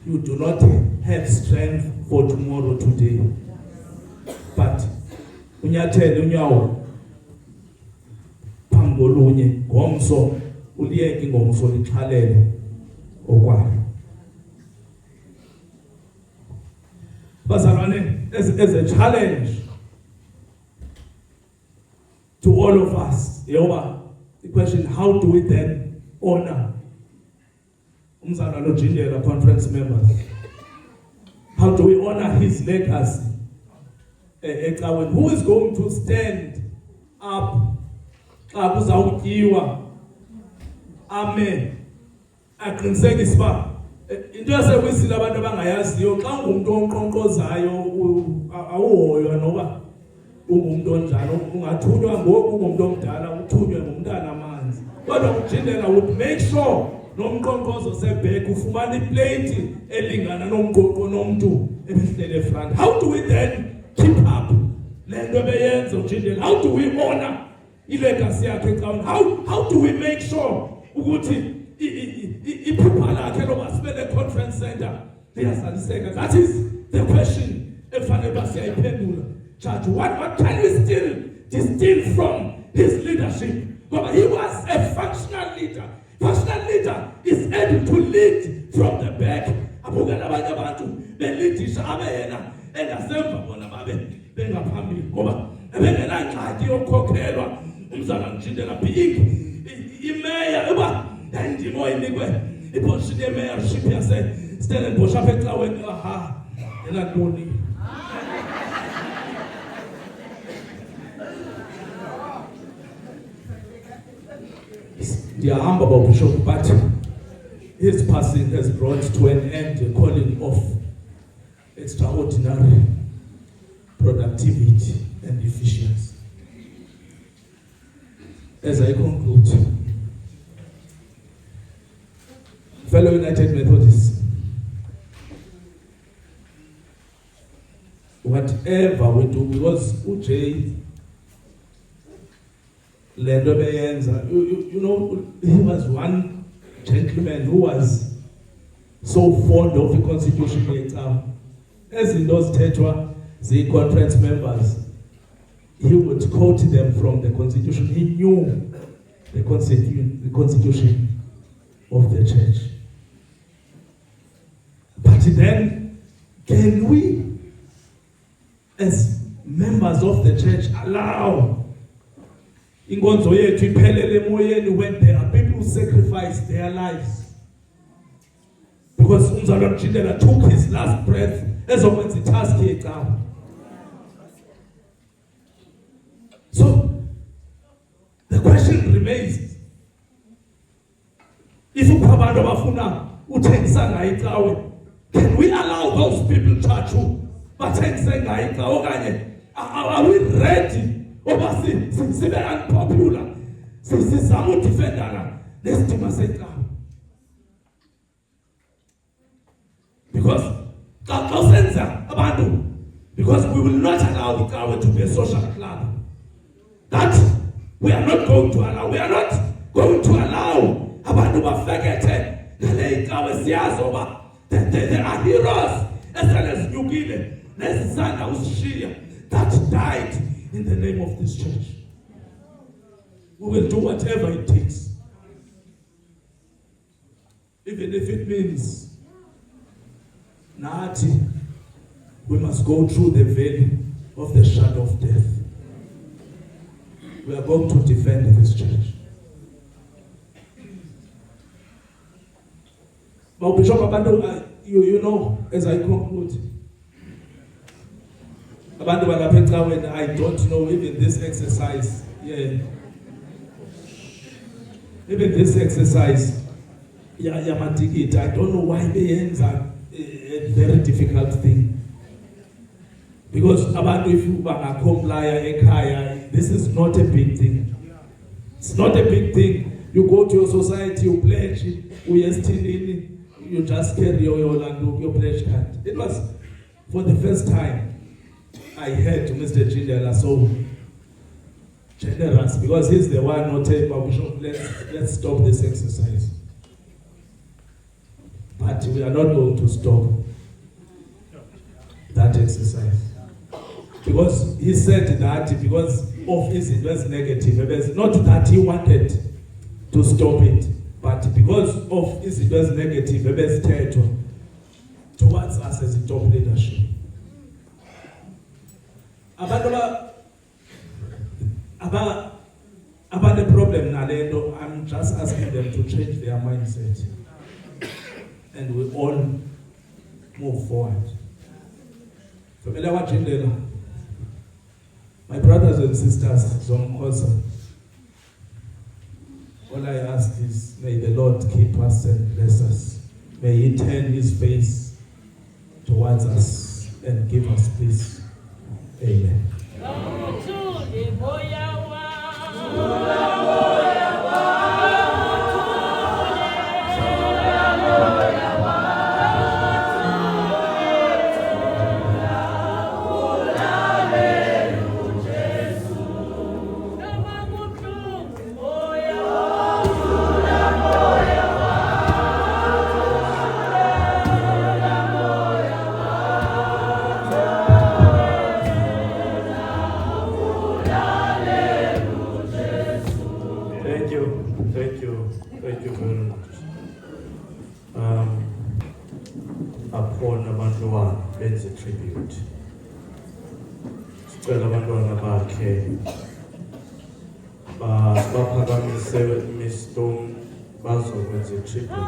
you do not have strength for tomorrow today. But unyathele unyawo phambi kolunye ngomso uliyeke ngomso lixhalele okwayo. Bazalwane, as a challenge to all of us. Yoba, the question, how do we then honor Umzana Lojindela conference members? How do we honor his legacy? Who is going to stand up? Amen. Aqinisekisa uba into yasekwisile abantu abangayaziyo xa ungumuntu onqonqozayo awuhoywa noba ungumuntu onjalo ungathunywa ngoku ungumuntu omdala uthunywe ngumntana amanzi kodwa uJindela would make sure nomqonqozo sebhek ufumana iplate elingana nomqoqo nomuntu ebehlele front. How do we then keep up lento beyenza uJindela? How do we honor ilegacy yakhe ecaweni? How do we make sure ukuthi iphupha lakhe loba sibele conference center liyazaliseka? That is the question efanele basiyayiphendula. Church, what can we still distill from his leadership? Because he was a functional leader. Functional leader is able to lead from the back. Abuke nabanye abantu belidisha abeyena engasemva bona babe bengaphambili ngoba bengenangxaki yokukhokhelwa umzana Njindela big imeya uba ndimo inikwe iposition yemeyorship yase Stellenbosch apha ecaweni yena ntoni ndiyahamba babishop but his passing has brought to an end a calling of extraordinary productivity and efficiency. As I conclude, fellow United Methodists, whatever we do, because UJ Lendo Beyenza, you know, he was one gentleman who was so fond of the Constitution. As in those Tetra, the conference members, he would quote them from the Constitution. He knew the Constitution of the church. But then, can we, as members of the church, allow inkonzo yethu iphelele emoyeni when there are people who sacrifice their lives? Because umzalwane Njindela took his last breath ezokwenza itask yecawa. So the question remains, if abantu abafuna uthengisa ngayo icawe, can we allow those people church who bathengise ngayo icawe okanye are we ready oba sibe unpopular sizama udefendana nesidima secawe? Because because we will not allow the Kawe to be a social club. That we are not going to allow. We are not going to allow abantu bafekethe ngale Kawe siyazoba. There are heroes esenezinyukile nezisanda usishiya that died in the name of this church. We will do whatever it takes, even if it means Nati, we must go through the valley of the shadow of death. We are going to defend this church. But Bishop Abando, you know, as I conclude, Abando Balapeta, when I don't know even this exercise, even this exercise, I don't know why they ends up a very difficult thing. Because about if you are a complier, this is not a big thing. It's not a big thing. You go to your society, you pledge, you just carry your pledge card. It was for the first time I heard Mr. Njindela so generous, because he's the one who said, Bishop, let's stop this exercise. But we are not going to stop that exercise. Because he said that because of his invest negative. Not that he wanted to stop it, but because of his invest negative towards us as a top leadership. Aba About the problem nalento, I'm just asking them to change their mindset. And we all move forward. Familiar what Jindela? My brothers and sisters, Zomkosa, all I ask is, may the Lord keep us and bless us. May He turn His face towards us and give us peace. Amen. Thank you very much. Upon abantwana benze tribute. Sicela abantwana bakhe baphakamise Miss Stone bazokwenza tribute.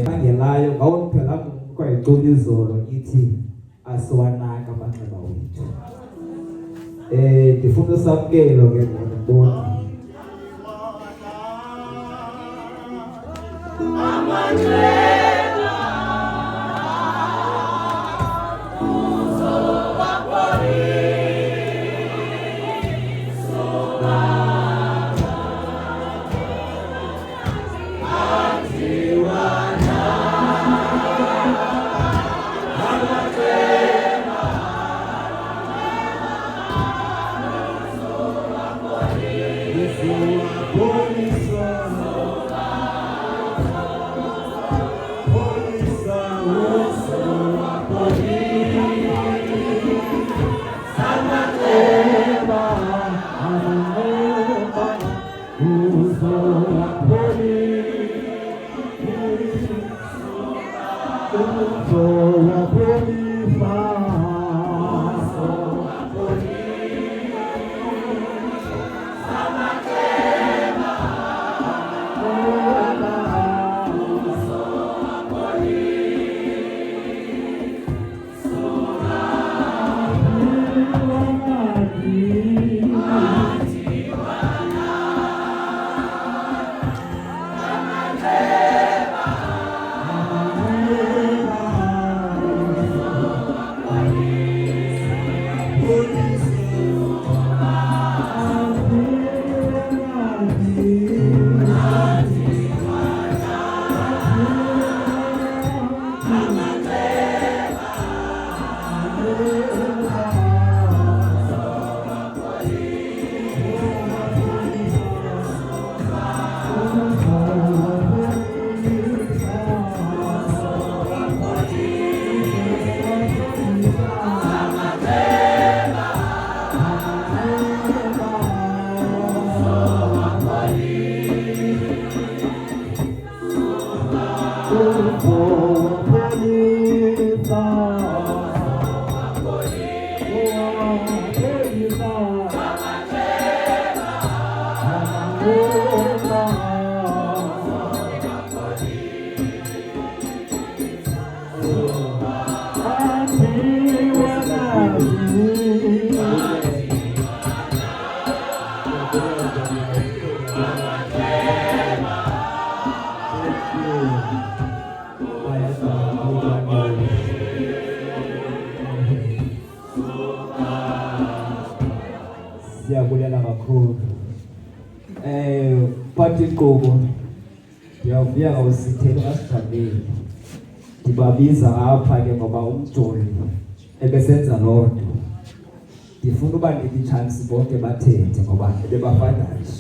Angelayo ngawuphela kwayicula izolo ithi asiwanaka amanxeba wethu. Ndifuna usamkelo ke ngibona. Iqobo ndiyavuya ngawusithele ungasijabeli. Ndibabiza apha ke ngoba umjoli ebesenza loo nto. Ndifuna uba ndikitshansi bonke bathethe ngoba ebebafana nje.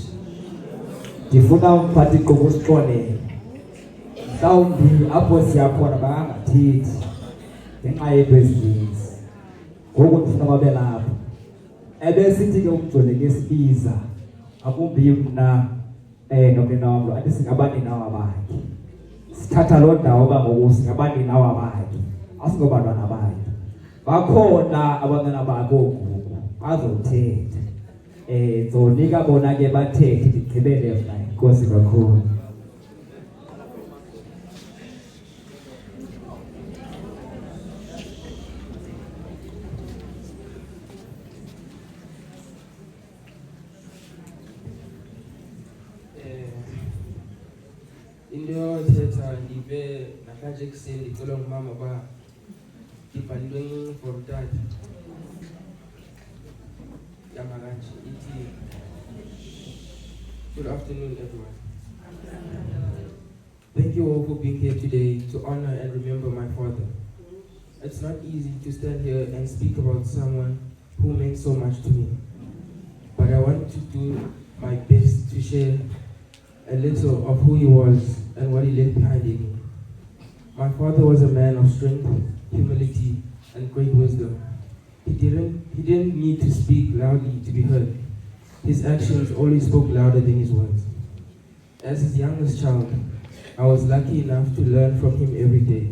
Ndifuna umphathi Iqobo usixolele. Mhlawumbi apho siyakhona bangangathethi ngenxa yento ezininzi. Ngoku ndifuna babe lapho. Ebesithi ke umjoli ngesibiza akumbi mna nomninawa athi singabaninawa bakhe. Sithatha loo ndawo kangoku singabaninawa bakhe. Asingobantwana bakhe. Bakhona abantwana bakhe ngoku bazothetha. Zonika bona ke bathethe ndigqibele mna. Inkosi kakhulu. Into ethetha ndive namhlanje ekuseni ndicelwa ngumama uba ndibhalelwe encinci for utata. Yama kanje ithi, good afternoon everyone. Thank you all for being here today to honor and remember my father. It's not easy to stand here and speak about someone who meant so much to me. But I want to do my best to share a little of who he was and what he left behind in me. My father was a man of strength, humility, and great wisdom. He didn't need to speak loudly to be heard. His actions always spoke louder than his words. As his youngest child, I was lucky enough to learn from him every day.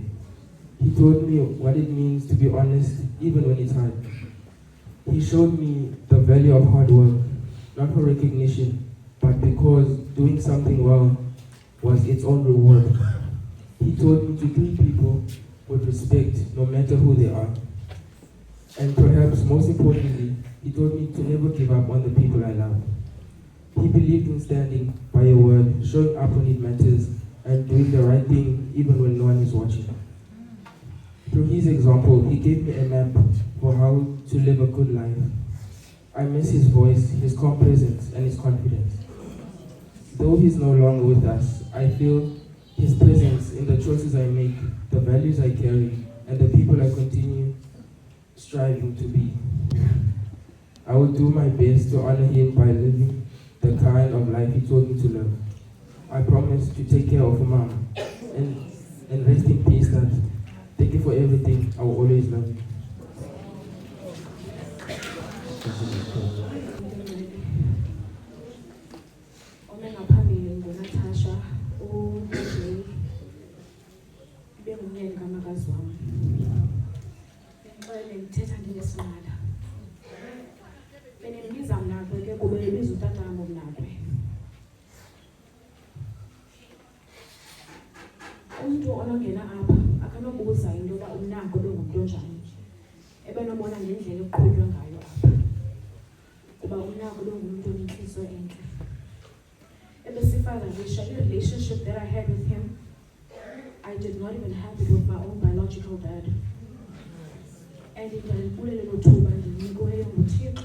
He taught me what it means to be honest, even when it's hard. He showed me the value of hard work, not for recognition, but because doing something well was its own reward. He taught me to treat people with respect, no matter who they are. And perhaps most importantly, he taught me to never give up on the people I love. He believed in standing by your word, showing up when it matters, and doing the right thing even when no one is watching. Through his example, he gave me a map for how to live a good life. I miss his voice, his calm presence, and his confidence. Though he's no longer with us, I feel his presence in the choices I make, the values I carry, and the people I continue striving to be. I will do my best to honor him by living the kind of life he taught me to live. I promise to take care of Mom and rest in peace, Dad. Thank you for everything. I will always love you. Umuntu onongena apha akanobuza into yoba unako bengumuntu onjani ebenobona ngendlela eqhutywa ngayo apha kuba unako bengumuntu onentliziyo entle ebesifakarisha i-relationship that I had with him. I did not even have it with my own biological dad, and ndalibulele nothuba ndinikiweyo nguThixo,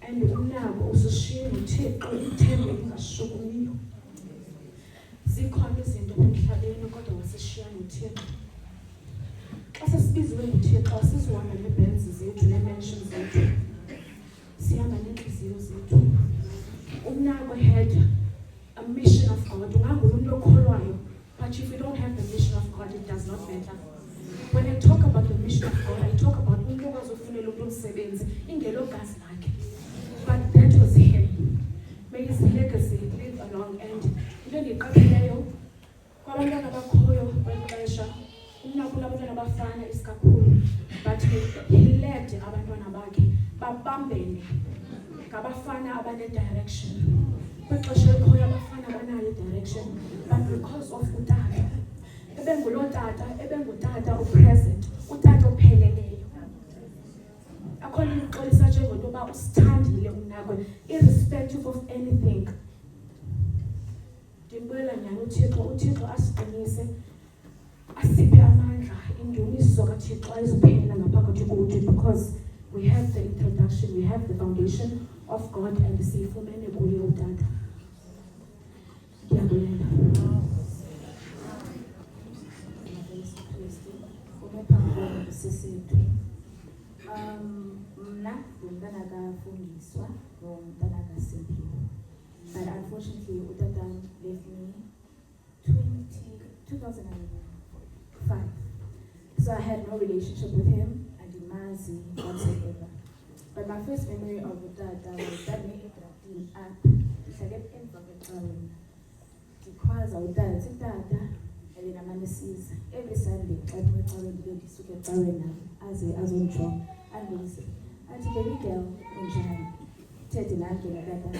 and unako usishiye nguThixo ithemba elingashukumiyo. Zikhona izinto emhlabeni kodwa wasishiya nguThixo. Xa sesibiziwe nguThixo asizuhamba nee-bands zethu nee-mansions zethu, sihamba neentliziyo zethu. Unako had a mission of God. Ungangumuntu okholwayo, but if you don't have the mission of God, it does not matter. When I talk about the mission of God, I talk about umuntu ozofunela umuntu umsebenzi ingelogazi lakhe. But that was him. May his legacy live along. And into endiyiqapheleyo kwabantwana abakhoyo kweli xesha, unako labantwana abafana isikakhulu, but he led abantwana bakhe babambene ngabafana abane-direction. Kwixesha elikhoyo abafana abanayo i-direction, but because of utata, ebengutata upresent, utata opheleleyo. Akhona ixolisa njengento yoba usithandile unako irrespective of anything. Ndimbulela nyani uThixo asiqinise, asiphe amandla, indumiso kaThixo ayizuphela ngaphakathi kuthi, because we have the introduction, we have the foundation of God, and siyifumene kuye utata. ndiyabulela. Ume phambi kwenu sisithu. Mna ngumntana kaFundiswa nomntana kaSimphiwe. But unfortunately, utata left me 2005. So I had no relationship with him. I did mazi whatsoever. But my first memory of utata was that me egrafting up. Ndihlale emva kwecaweni. Ndikhwaza utata, sitata, and then amanesiza. Every Sunday, xa kwecaweni ndibe ndisuka ecaweni nami aze azonjonga. Andise, athi baby girl, unjani? Thethe nangena katata.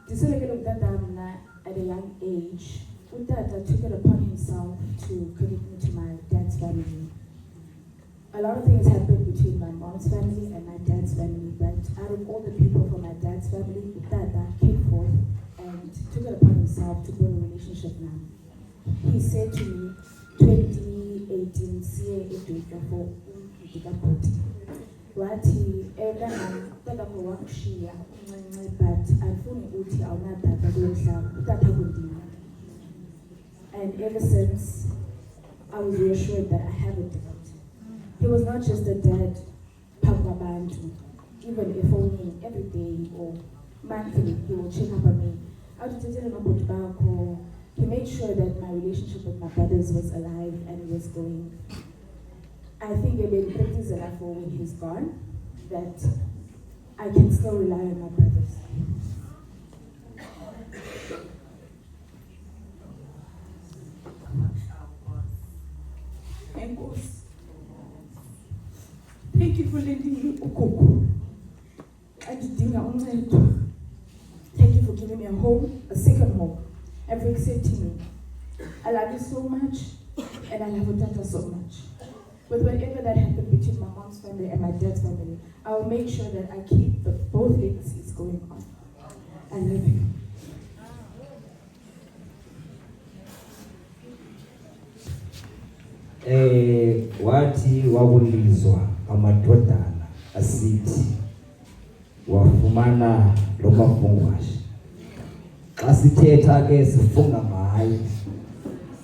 Ndiselekele utata mna at a young age. Utata took it upon himself to connect me to my dad's family. A lot of things happened between my mom's family and my dad's family, but out of all the people from my dad's family, Utata came forth and took it upon himself to build a relationship now. He said to me, 2018, siye eduka for Dikapoti. Wathi tata ko wakushiya uncinci but andifuni uthi awunatata kulo mhlaba utata kundina. And ever since I was reassured that I have a dad. He was not just a dad phambi kwabantu, even if only every day or monthly he will check up on me. He made sure that my relationship with my brothers was alive and was going. I think it made practice enough for when he's gone, that I can still rely on my brothers. Thank you for letting me go. Thank you for giving me a home, a second home, and for accepting me. I love you so much, and I love Utata so much. With whatever that happened between my mom's family and my dad's family, I will make sure that I keep both legacies going on. I love you. Wathi wabulizwa amadodana asithi wafumana lo mafungwashe. Xa sithetha ke sifunga ngaye.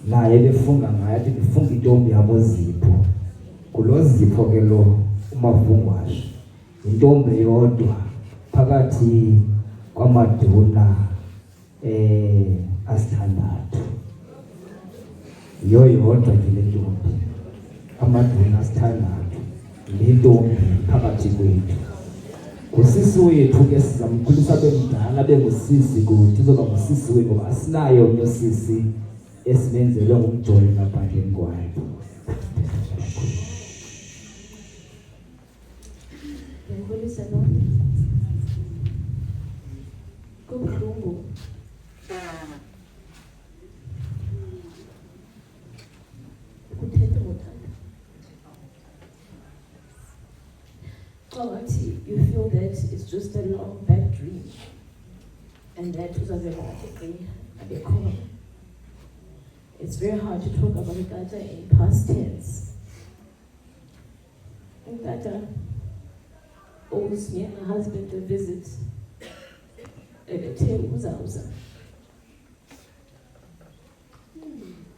Naye befunga ngaye, befunga intombi yabo Zipho. Kulo Zipho ke lo umafungwashe. Intombi yodwa phakathi kwamaduna asithandathu. Yodwa ke le ntombi. Amaduna asithandathu. Le ntombi phakathi kwethu. Kusisi wethu ke sizamkhulisa bemdala bengusisi kuthi izoba ngusisi wethu ngoba asinayo unosisi esimenzelwe ngumjoli ngaphandleni kwayo. Ngiyabulisa nonke. Kubuhlungu. Ukuthetha ngotata. You feel that it's just a long bad dream and that it's very hard to talk about Utata in past tense. Utata owes me and my husband a visit and a tail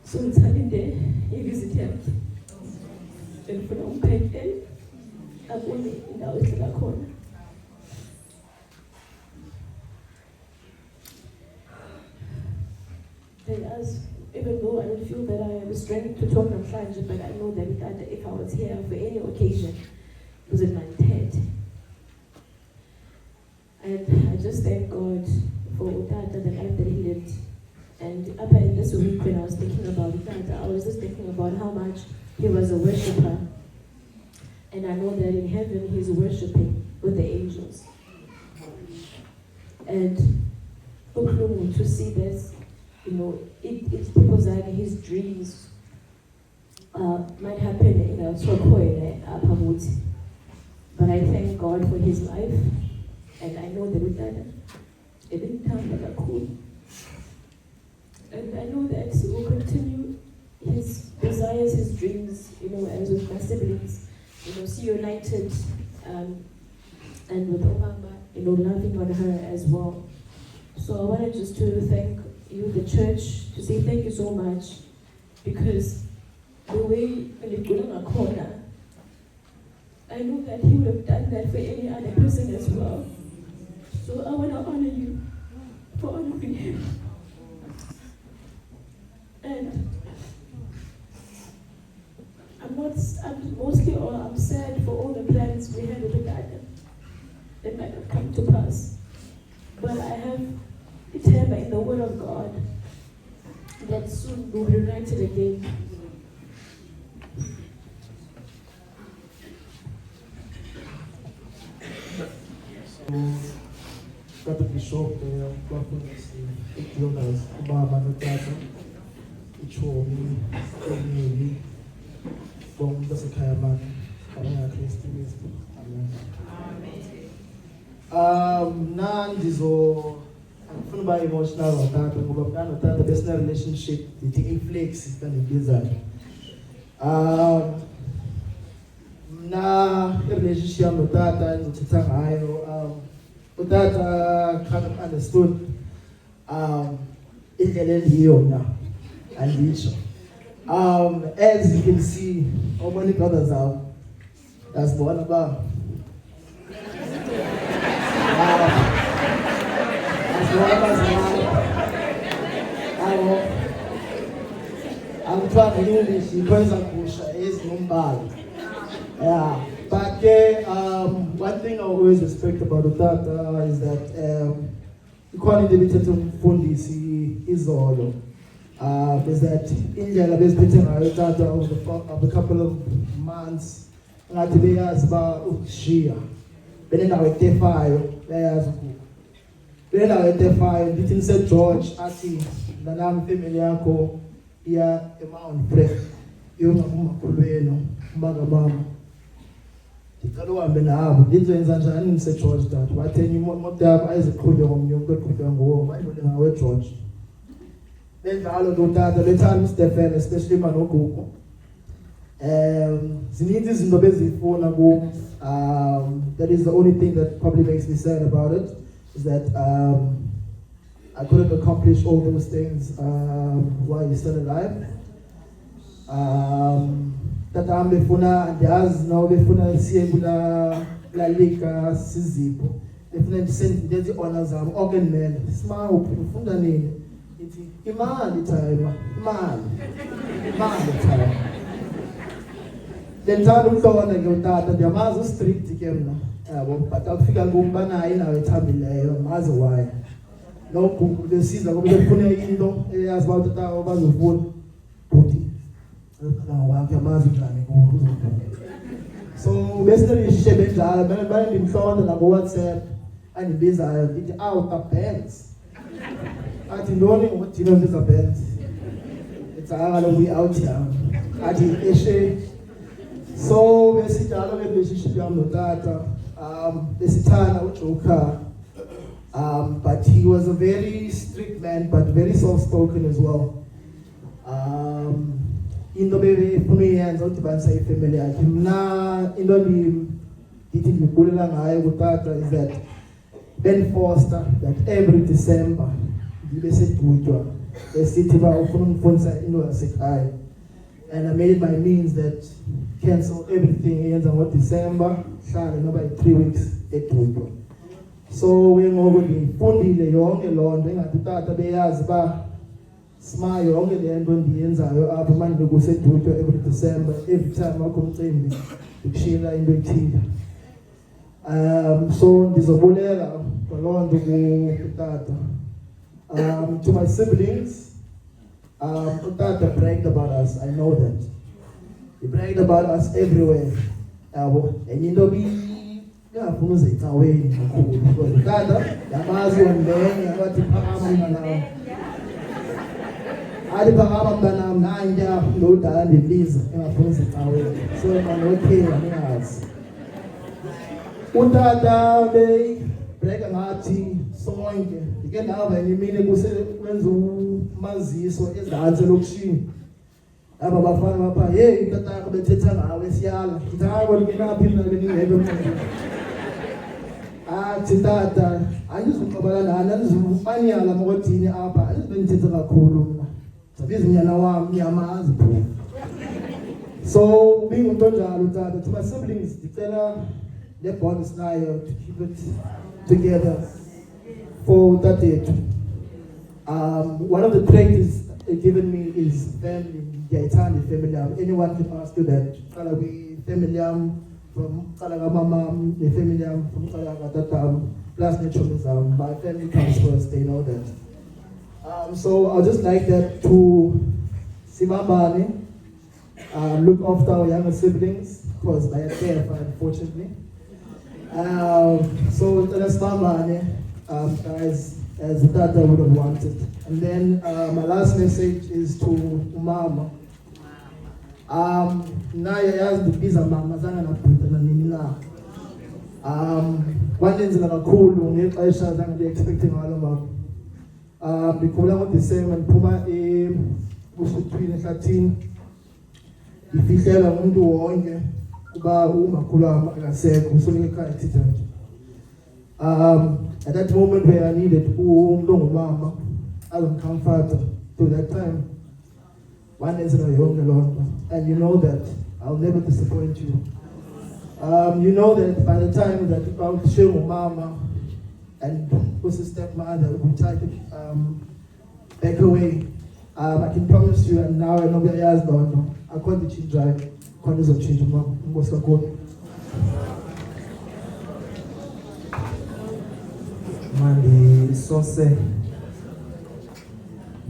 so it's having there a visit here and from Peggy. Abone indawo ehlala khona. Even though I don't feel that I have the strength to talk namhlanje, but I know that if I was here for any occasion, it was in my head. And I just thank God for Utata, the life that he lived. And up in this week when I was thinking about Utata, I was just thinking about how much he was a worshipper. And I know that in heaven he's worshiping with the angels. And to see this, it's because his dreams might happen in a Sokoine, but I thank God for his life, and I know that it didn't come like a cool. And I know that he will continue his desires, his dreams, as with my siblings. See united and with Omama, loving on her as well. So I wanted just to thank you, the church, to say thank you so much, because the way I know that he would have done that for any other person as well. So I want to honor you for honoring him. And I'm sad for all the plans we had with the garden that might not come to pass. But I have eternal in the word of God that soon we'll be united again. Kata Bishop, bafundisi, Jonas, ubaba notata, ichomi, emili, bonke basekhaya bami, abangaKristu Kristu. Amen. Angifuna uba emotional ngotata ngoba mina notata besina relationship ithi inflex kanibizana. Mna relationship yami notata ngizothetha ngayo utata kind of understood indlela endiyona andisho. As you can see, how many brothers are that's one about. I'm trying to English because is Mumbai. Yeah, but one thing I always respect about Utata is that equality between Fundisi is all. Is that India is between Utata of a couple of months. And today as about Shia. Then I will take Then I identified between St. George, Ati, the name family yako, ya Mount Prayer, yung Kuleno, Magabam. Tikaluwa mbenahabu, ndizo enzanjani St. George that. Wateni modabu aize kuja mnyongo kuja nguo, waibu na we George. Then the alo dotata, the time Stephen, especially Manokuko. Ziniti zindobe zifuna go. That is the only thing that probably makes me sad about it. Is that I couldn't accomplish all those things while you're still alive. That I'm befuna there's now befuna siebula la lika sizipo. Befuna send the honors am organ man. Smile ufunda nini? Iti imali time. Imali time. Then tadu mtona ngutata ndiamazo strict kemna. But akufika ngumbana ayina wethabileyo maze why lokhu lesiza ngoba kuphune into eyazi about tata obazofuna buti nawo wakhe amazi njani ngokuzo so basically ishebenjala mina ndimhlonda na ku WhatsApp andibizayo ndithi outer bands athi ndoni ngokuthina ndiza bands it's akala we out here athi eshe so besijalo le relationship yami notata Besitana Uchoka, but he was a very strict man, but very soft-spoken as well. In the baby, Pumi hands out to Bansai family. Na in the eating the Bulang I Utata is that Ben Foster, that every December, they said to Ujo, they sit about Funsa in Sekai. And I made my means that cancel everything ends on December. By 3 weeks, 8 weeks. So we go to Fundi le yonke lonto engatata beyazi ba smile yonke le nto ndiyenzayo apha manje kusedutywa every December every time akho umcimbi ukushila into ethile. So ndizobulela ngalonto kutata. To my siblings, Utata bragged about us. I know that. He bragged about us everywhere. And you know me, yeah, who's it away? Because Tata, Yamazi and Ben, I got to Pahamana. I did Pahamana, 9 years, no time, the please, and I put it away. So I'm okay, I mean, Utata, they break an arty, sewing. You can have any meaning who say, when Mazi, so it's the answer look she. Abafana bapha hey tata bethetha ngawe siyala ngithawa ngina phila beni ngeke Tata, andizuqabala nani, andizufanyala mokodini apha, andizibendithetha kakhulu mna. Sabizinyana wam nyamazi phu. So, being untonjalo tata, to my siblings, ndicela le bond sinayo to keep it together for that. One of the traits given me is family. Yaitani family. Anyone can ask you that. Kalawi family from Kalaga mama, the family from Kalaga tata, plus naturism. My family comes first. They know that. So I just like that to Simabani, look after our younger siblings because they are there, unfortunately. So that's Simabani, guys. As the Tata would have wanted. And then my last message is to Mama. Naya yazi ndibiza mama zanga nabhuta nanini na. Kwanenzela kakhulu ngexesha zanga ndi-expecting ngalo mama. Ndikhula ngoDisemba ndiphuma ebusuthwini ehlathini. Ndifihlelwa ngumuntu wonke kuba umakhulu wami akasekho usoloko ekhaya ethitha nje. At that moment where I needed mama, I was comforted to that time. One is a young Lord, and you know that I'll never disappoint you. You know that by the time that I'll show mama and who's a stepmother will try to back away, I can promise you, and now I know where I was I can't change drive, can't change mom. What's the code? Mandi sose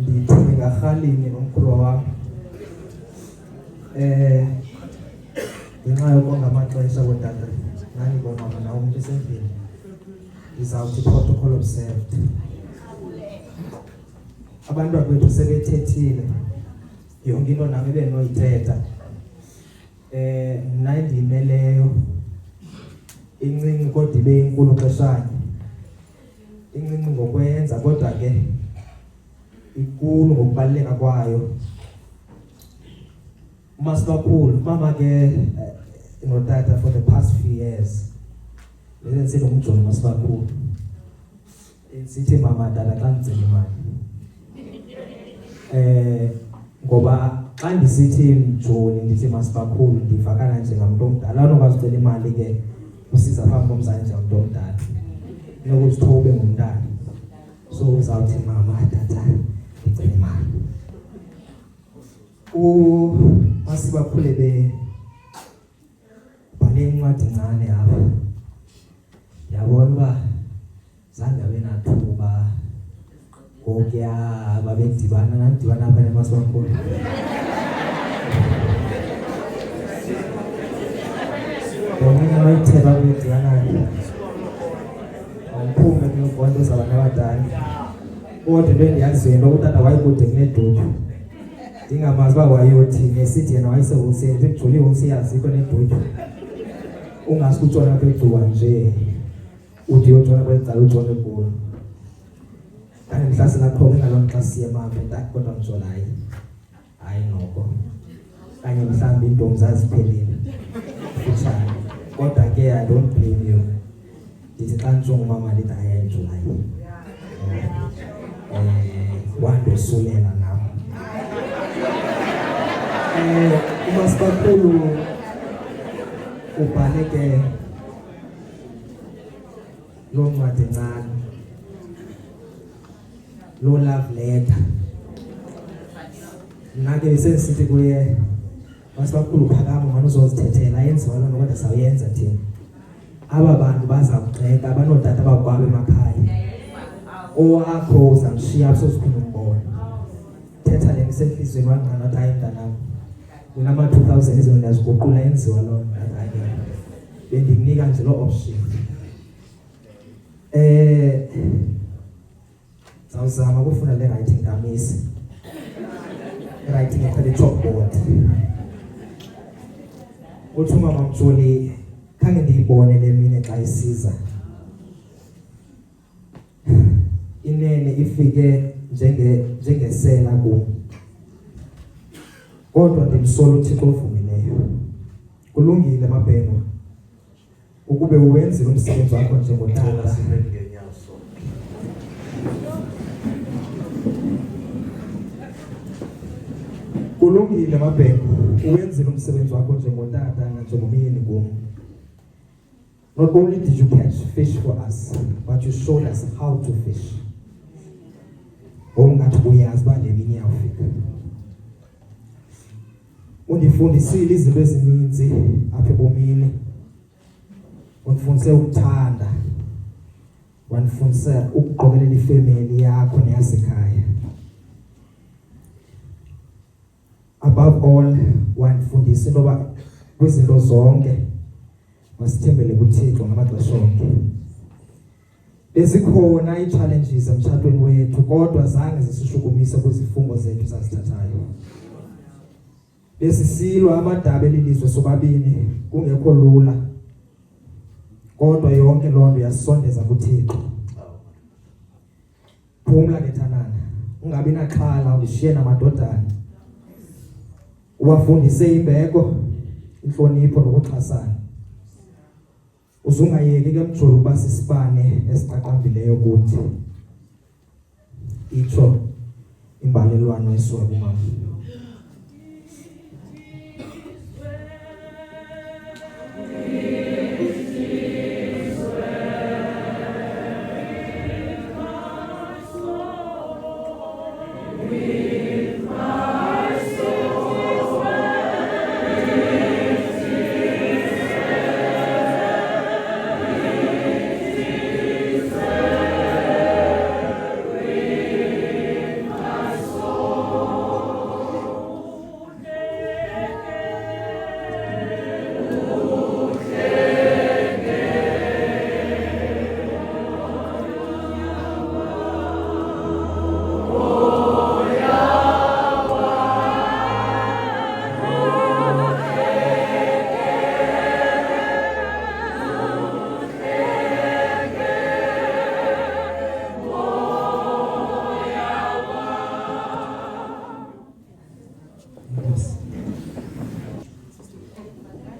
ndithume ngarhalini nomkhulu wami ngenxa yokongamaxesha wetata nandibona mna umntu esendlini ndizawuthi protocol observed. Abantwana bethu sebethethile yonke into nami benoyithetha mna endiyimeleyo incinci kodwa ibe inkulu xeshanye. Incinci ngokwenza kodwa ke ikulu ngokubaluleka kwayo. Masibakhulu mama ke notata for the past few years lenze nomjono masibakhulu sithi mama dala xa ngicela imali ngoba xa ndisithi mjoni ndithi masibakhulu ndivakala njengamuntu omdala anokwazi ucela imali ke usiza phambi komzali njengamuntu omdala nokuthi thobe ngumntana so uzawuthi mama tata ngicela imali masibakhule bhale incwadi ncane apha yabona uba zange abe nathuba ngokuya babedibana nandibana apha nemasibakhulu bonke bayitheba bedibanayo awuphume kunofonto zabantu abadala kodwa into endiyaziyo into utata wayekude kunedutyhu ndingamazi uba wayothini esithi yena wayesehoseni ekujuliwe usiyazikho nedutyhu ungasuke utshona kwegcuwa nje ude uyotshona kwecala utshone kulo kanti ndihlasela qho ngaloo xa siye mama kodwa ndijola hayi noko kanye mhlawumbi iintombi zaziphelile futshane kodwa ke I don't blame you ndithi xa njengomama lithi ayayijulayo wandosulela nam umasibakhulu ubhale ke loo ncwadi encane loo love letter mna ke besendisithi kuye masibakhulu phakama mani uzozithethela ayenziwa loo nto kodwa sawuyenza thina aba bantu baza kugxeka abanotata bakwabo emakhaya owakho uzamshiya abusoziphinda umbona thetha le misentliziyweni wangqana wathi hayi mntanam unama-2000 izinto ndiyaziguqula yenziwa loo nto bendikunika nje loo option zawuzama ukufunda le writing kamisi writing ekhale chalkboard uthi umama Mjoli khange ndiyibone le mini xa isiza inene ifike njengesela kum kodwa ndimsola uThixo ovumileyo kulungile mabheno ukube uwenzile umsebenzi wakho Cela njengotata. simele ngenyawo sonke. Kulungile mabhengu, uwenzile umsebenzi wakho njengotata nanjengomyeni kum. Not only did you catch fish for us, but you showed us how to fish. Ongathi uyazi uba le mini iyawufika. Undifundisile izinto ezininzi apha ebomini. Undifundise ukuthanda. Wandifundisa ukuqokelela ifemeli yakho neyasekhaya. Above all, wandifundisa into yoba kwizinto zonke masithembele kuThixo ngamaxesha onke. Bezikhona ii-challenges emtshatweni wethu kodwa zange zisishukumise kwizifungo zethu sazithathayo. Besisilwa amadaba elilizwe sobabini kungekho lula. Kodwa yonke loo nto yasondeza kuThixo. Phumla ke thanana, ungabi naxhala undishiye namadodana. Uwafundise imbeko, inhlonipho nokuxhasana. Uzungayeki ke mjolo ukuba sisibane esiqaqambileyo kuthi. Itsho imbalelwano esuka kumama.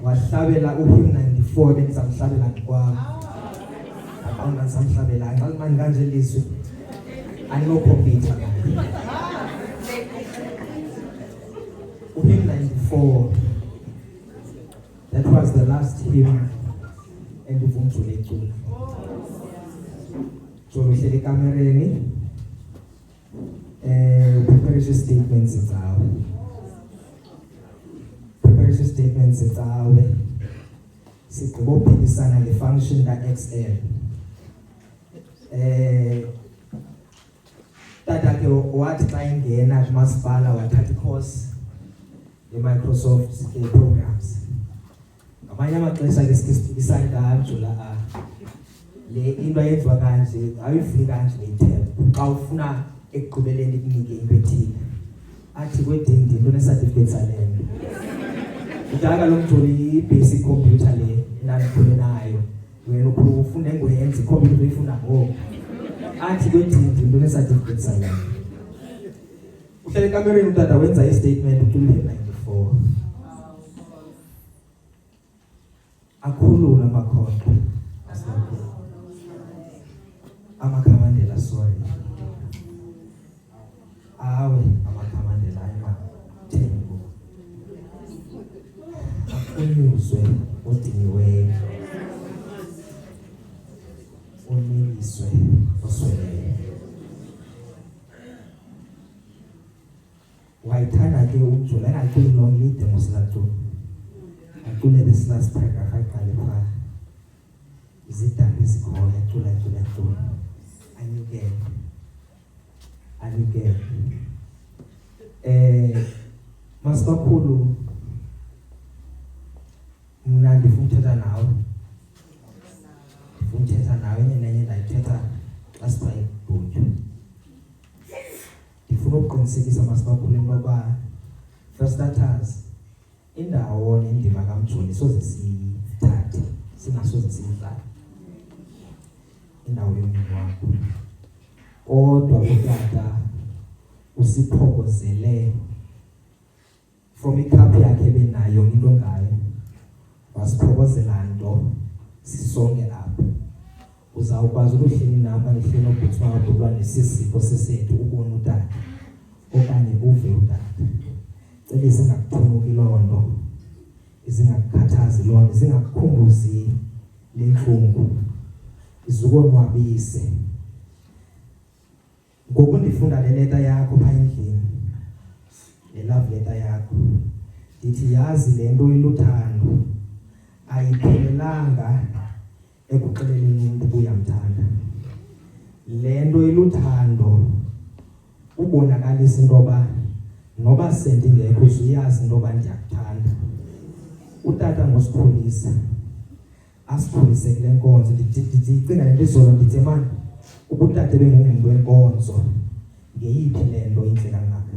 Wahlabela uhymn 94 bengizamhlabela ngokwami. Abanga ngizamhlabela ngalmani kanje lizwe. Aninokompita ngayo. Uhymn 94. That was the last hymn endivumjule ecula. Jolo hlele ekamereni. Preparation statements zawo. Preparation statements zawo. Sigqiba ukuphikisana ngefunction ka-XL. Tata ke wathi xa ingena kumasipala wathatha i-course ye-Microsoft programs. Ngamanye amaxesha ke siphikisana kanjalo la le into ayenziwa kanje ayifiki kanje le-term. Xa ufuna ekugqibeleni ikunike into ethile. Athi kwedindi into ne-certificate salento. Kudala lo mjoli i-basic computer le nanikhule nayo. Wena ufunda engwenzi i-computer uyifunda ngoku. Athi kwedindi into ne-certificate salento. Uhlele ekamereni utata wenza i-statement ucula i-94. Akhulula amakhondo. Amakhamandela sorry. Awe amakhamandela ayamathembu. Unyuzwe odiniweyo. Umiliswe osweleyo. Wayithanda ke umjula engaculi long lead ngosilathu. Acule this last paragraph ayiqale phaa. Izidambi zikhona acula. Anyukele. Masibakhulu mna ndifuna uthetha nawe. Enye nenye ndayithetha xa siphaye ibhotyo. Ndifuna ukuqinisekisa masibakhulu into yoba for starters indawo nendima kamjoli soze siyithathe singasoze siyidlale. Indawo yomyeni wakho. Kodwa utata usiphokozele from ikhaphu yakhe benayo into ngayo. Wasiphokozela nto sisonke apha. Uzawukwazi ukuhleli nami ngihleli nobhuti wakho kuba nesisipho sesethu ukubona utata okanye uve utata. Cela izingakuthunuki loo nto, izingakukhathazi loo nto, izingakukhumbuzi le ntlungu, izukonwabise. Ngoku ndifunda le leta yakho phaa endlini, le love letter yakho, ndithi yazi le nto iluthando ayiphelelanga ekuxeleleni umntu uyamthanda. Le nto iluthando ubonakalisa into yoba noba sendingekho uyazi into yoba ndiyakuthanda. Utata ngosikhulisa, asikhulise kule nkonzo. Ndicinga le nto izolo ndithi mani, ubutata ebengungumntu wenkonzo, ngeyiphi le nto intle kangaka?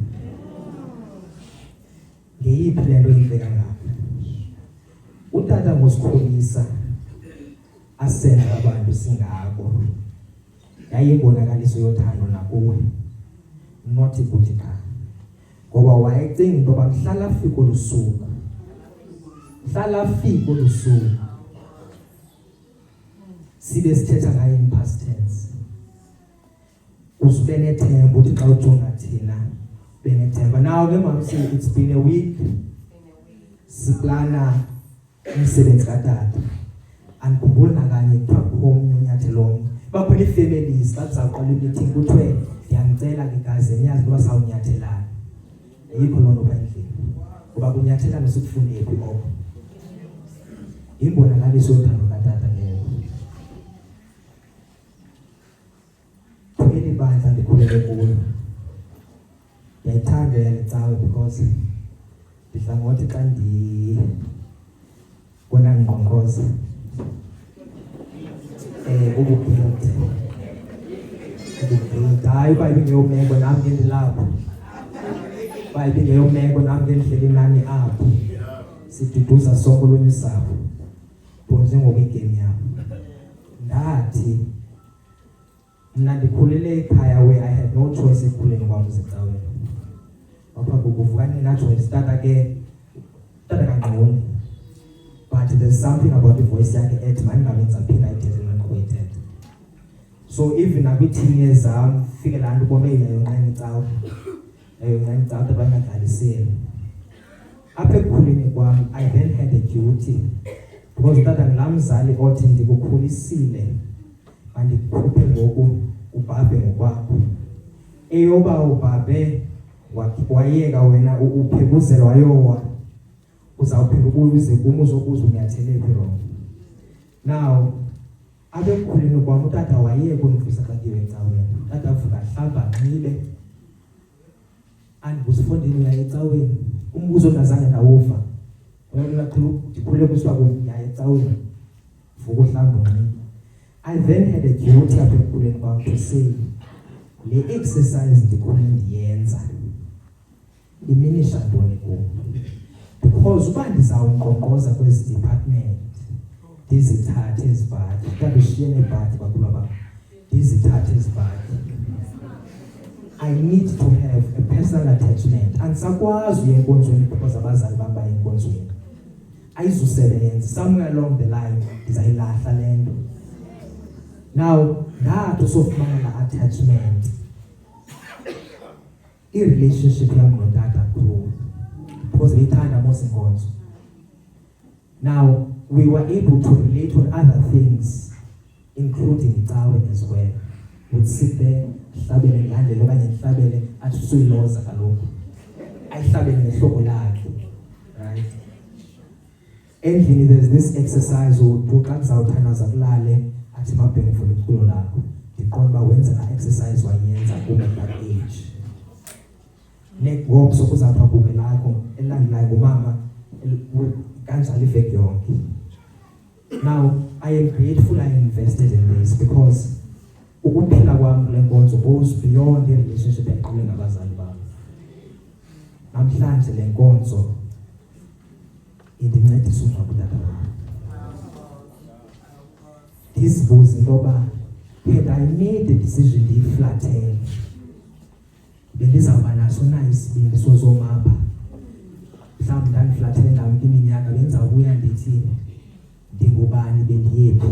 Ngeyiphi le nto intle kangaka? Utata ngosikhulisa asenza abantu singako, yayimbonakaliso yothando nakuwe, not ibutika. Ngoba wayecinga into yoba mhlala afike olu suku, mhlala afike olu suku, sibe sithetha ngayo in past tense, uzube nethemba uthi xa ujonga thina ube nethemba. Now ke mamsi, it's been a week siplana umsebenzi katata. Andikhumbuli nakanye kuthiwa kukho omnye unyathelo omnye. Bakhona ii-families bazawuqala i-meeting kuthiwe ndiyamcela ke gaze niyazi into basawunyathelana. Ayikho loo nto phaa endlini, ngoba kunyathelana sikufunde phi oko. Imbonakaliso yothando katata leyo. Kweli bandla ndikhulele kuyo, ndiyayithanda yale cawe because ndidla ngothi xa ndibona ngqongqoza ubugildi. Hayi uba ibingeyomeko nam ke ndilapho, uba ibingeyomeko nam ke ndihleli nani apho siduduza sonke olwemisapho bonze ngokwigame yabo. Ndathi mna ndikhulele ekhaya where I had no choice ekukhuleni kwam uZicaweni. Apha kuvuka nina-choice tata ke, tata kangqoni, but there's something about the voice yakhe ethi mandingamenza phina ayithethe nanikhuyithetha. So even nakwi-teen years zam fike laa nto ubome yayonqena icawa, yayonqena icawa abantu bangadlaliseli. Apha ekukhuleni kwam I then had a duty, because tata ngulaa mzali othi ndikukhulisile mandikhuphe ngoku ubhabhe ngokwakho. Eyoba ubhabhe wayeka wena uphekuzela wayowa, uzawuphinda ukuze kum uzokuza unyathele phi rongo. Now apha ekukhuleni kwam utata wayeka undivisa xa ndiwe ecaweni. Tata avuka ahlamba anxibe, andibuzifondeni uya ecaweni. Umbuzo ndazange ndawuva, ndikhulele kuswa yaye ecaweni, vuka uhlamba unxibe. I then had a duty apha ekukhuleni kwam to say le exercise ndikhule ndiyenza iminisha ntoni kum, because uba ndizawunkqonkqoza kwezi department ndizithathe ezibhadi, kanti ushiye neebhadi bakhulu bam, ndizithathe ezibhadi, I need to have a personal attachment. Andisakwazi uya enkonzweni because abazali bam baya enkonzweni, ayizusebenza. Somewhere along the line ndizayilahla le nto. Now ndathi usofumana la attachment, i-relationship yam notata grew because beyithanda mos inkonzo. Now we were able to relate on other things, including icawe as well. We'd sit there, ndihlabele ndilandele okanye ndihlabele athi usuyiloza kaloku, ayihlabele ngehloko lakhe, right? Endlini there's this exercise xa ndizawuthandaza kulale athi mabhenge for ikulo lakho. Ndiqonda uba wenza la exercise wayenza kum at that age. Ngomso kuzawuthi abuke lakho elandelayo ngumama kanjalo iveki yonke. Now I am grateful I invested in this because ukuphila kwam kule nkonzo goes beyond the relationship endiqule nabazali bam. Namhlanje le nkonzo indincedisa ungcwaba utata wam. Ndizibuza into yoba had I made the decision ndiyiflathele, bendizawuba naso na isibindi sozomapha. Mhlawumbi ndandiflathele ndamke iminyaka bendizawubuya ndithi ndinguba bendingubani bendiyephi.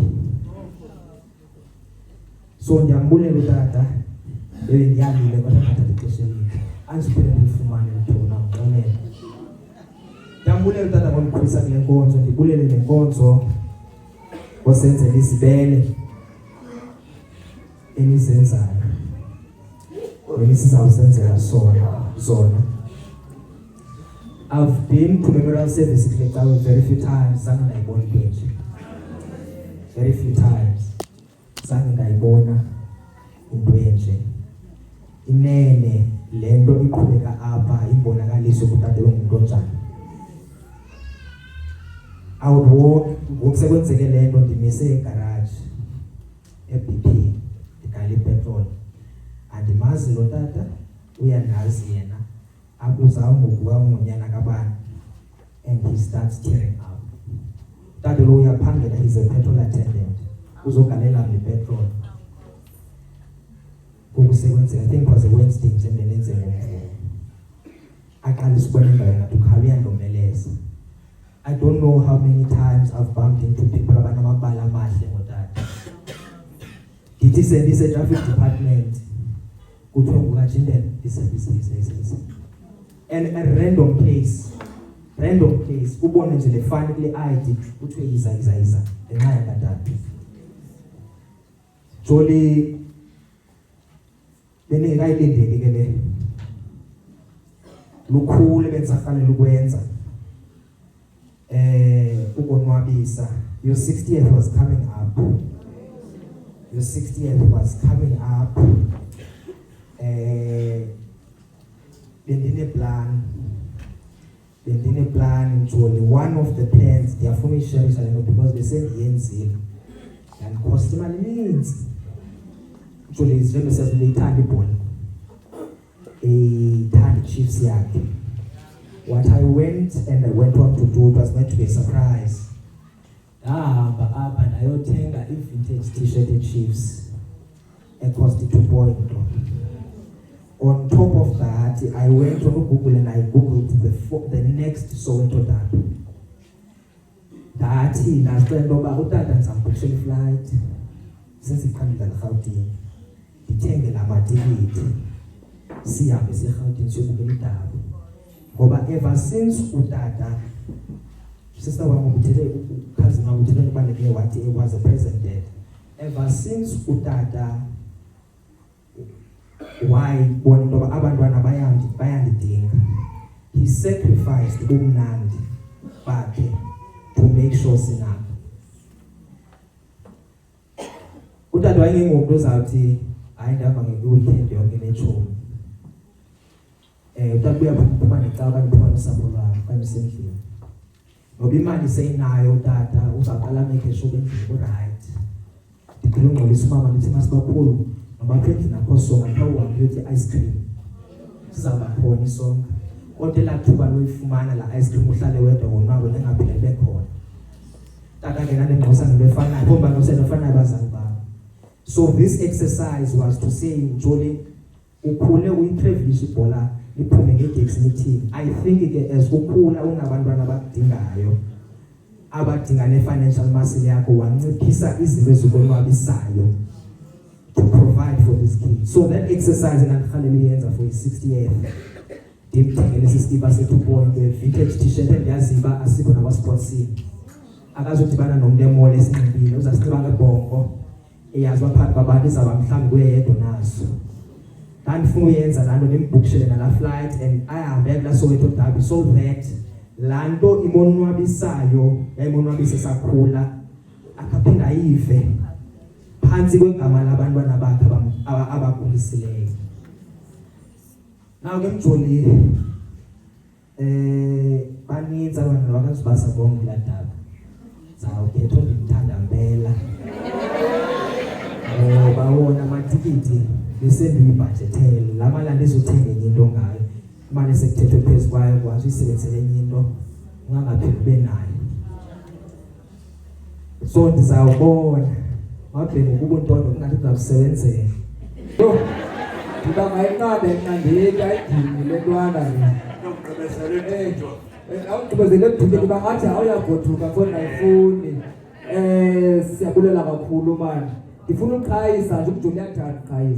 So ndiyambulela utata ebendiyalile kodwa ngathatha ixesha elide andiphinde ndilifumane lithona ngxolele. Ndiyambulela utata ngomkhulisa kule nkonzo, ndibulele le nkonzo osenzela izibele enizenzayo enisizawusenzela zona. I've been to memorial service very few times, zange ndayibona into very few times, zange ndayibona into enje. Inene le nto iqhubeka apha imbonakaliso kutata bengumuntu onjani. I would walk, ngokusekwenzeke le nto ndimise egarage eBP ndikale ipetrol. Andimazi lo tata, uyandazi yena, akuzayo ngokuba ngonyana kabani, and he starts tearing up. Tata lo uyaphangela, he's a petrol attendant, uzogalela ngepetrol. Ngokusekwenzeka, I think it was a Wednesday mhlawumbe nenze ngomvulo. Aqalisa ukubona indawo ngathi ukhalo uyandomeleza. I don't know how many times I've bumped into people abanamabala amahle ngotata. Ndithi sendise traffic department kuthiwe ngukajindele isa. And a random place ubone nje le fani kule ID kuthiwe yiza ngenxa yakatata. Jolly beningekayilindeli ke le lukhulu benzafanele ukwenza ukonwabisa. Your 60th was coming up. Bendine plan njoli. One of the plans ndiyafuna uyisharisha lento because besendiyenzile and cost imali eninzi. Njoli njengbe siyazileyithanda ibhola ithanda Chiefs yakhe. What I went on to do, it was meant to be a surprise. Ndahamba apha ndayothenga i-vintage t-shirt e-Chiefs e-cost 2 On top of that, I went on Google and I googled the next Soweto derby. Ndathi ndazixela intoba utata ndizambhukhishela iflight sesiphambili eRhawutini, ndithenge la matikiti sihambe eRhawutini siyobukela idabi. Ngoba ever since utata sister wami ubuthe cousin wami ubuthe kubaleke wathi was a present dad. Ever since utata why bona ngoba abantwana bayandidinga. He sacrificed ubumnandi bakhe to make sure sinapha. Utata wayengumuntu ozawuthi hayi ndihamba nge-weekend yonke nechomi. Utabuya baphuma necawa kanti phuma nosapho lwami kamsendlini. Ngoba imali seyinayo utata uzaqala make sure endlini right. Ndicela ungxolisa umama ndithi masibakhulu nobaphendle nakho sonke apha uhambe uyothi ice cream. Sizawuba khona isonke. Kodwa elathuba loyifumana la ice cream uhlale wedwa ngonwabo nengaphinde libe khona. Tata ke nandingxosa ngibefanayo bomba nosenofanayo abazali bami. So this exercise was to say njoli ukhule uyiprivilege ibhola iphume ngeDixon team. I think ke as ukhula unabantwana abadingayo abadinga ne-financial muscle yakho wanciphisa izinto ezikonwabisayo to provide for this kid. So that exercise enandikhalela uyenza for his 60th ndimthengele sisikipa se-2 vintage t-shirt endiyaziba asikho nakwasportsini. Akazodibana nomntu emall esinxibile uzasinxiba ngebhongo eyazi baphathi babantu izawuba mhlawumbi kuyeyedwa nazo. Ndandifuna uyenza laa nto ndimbhukhishele nalaa flight and ahambe kulaa Soweto derby so that laa nto imonwabisayo yayimonwabisa sakhula akaphinde ayive phantsi kwegama labantwana bakhe abakhulisileyo. Now ke mjoli baninzi abantu abakazibasa bonke kulaa derby. Zawukhetha ndimthanda mpela. Bawona amatikiti besendiyibhajethele laa mali andizothenga enye into ngayo. Imali esekuthethwe phezu kwayo kwazi uyisebenzisele enye into ungangaphinde ube nayo. So ndizawubona mabheke ukubuntondo kungathi kuzawusebenzela. Ndiba mayinqabe mna ndiyeka idini le ntwana awugqibezele ebudini ndiba ngathi awuyagothuka kodwa ayifuni. Siyabulela kakhulu man. Ngifuna uqhayisa nje ukujula yakudala uqhayisa.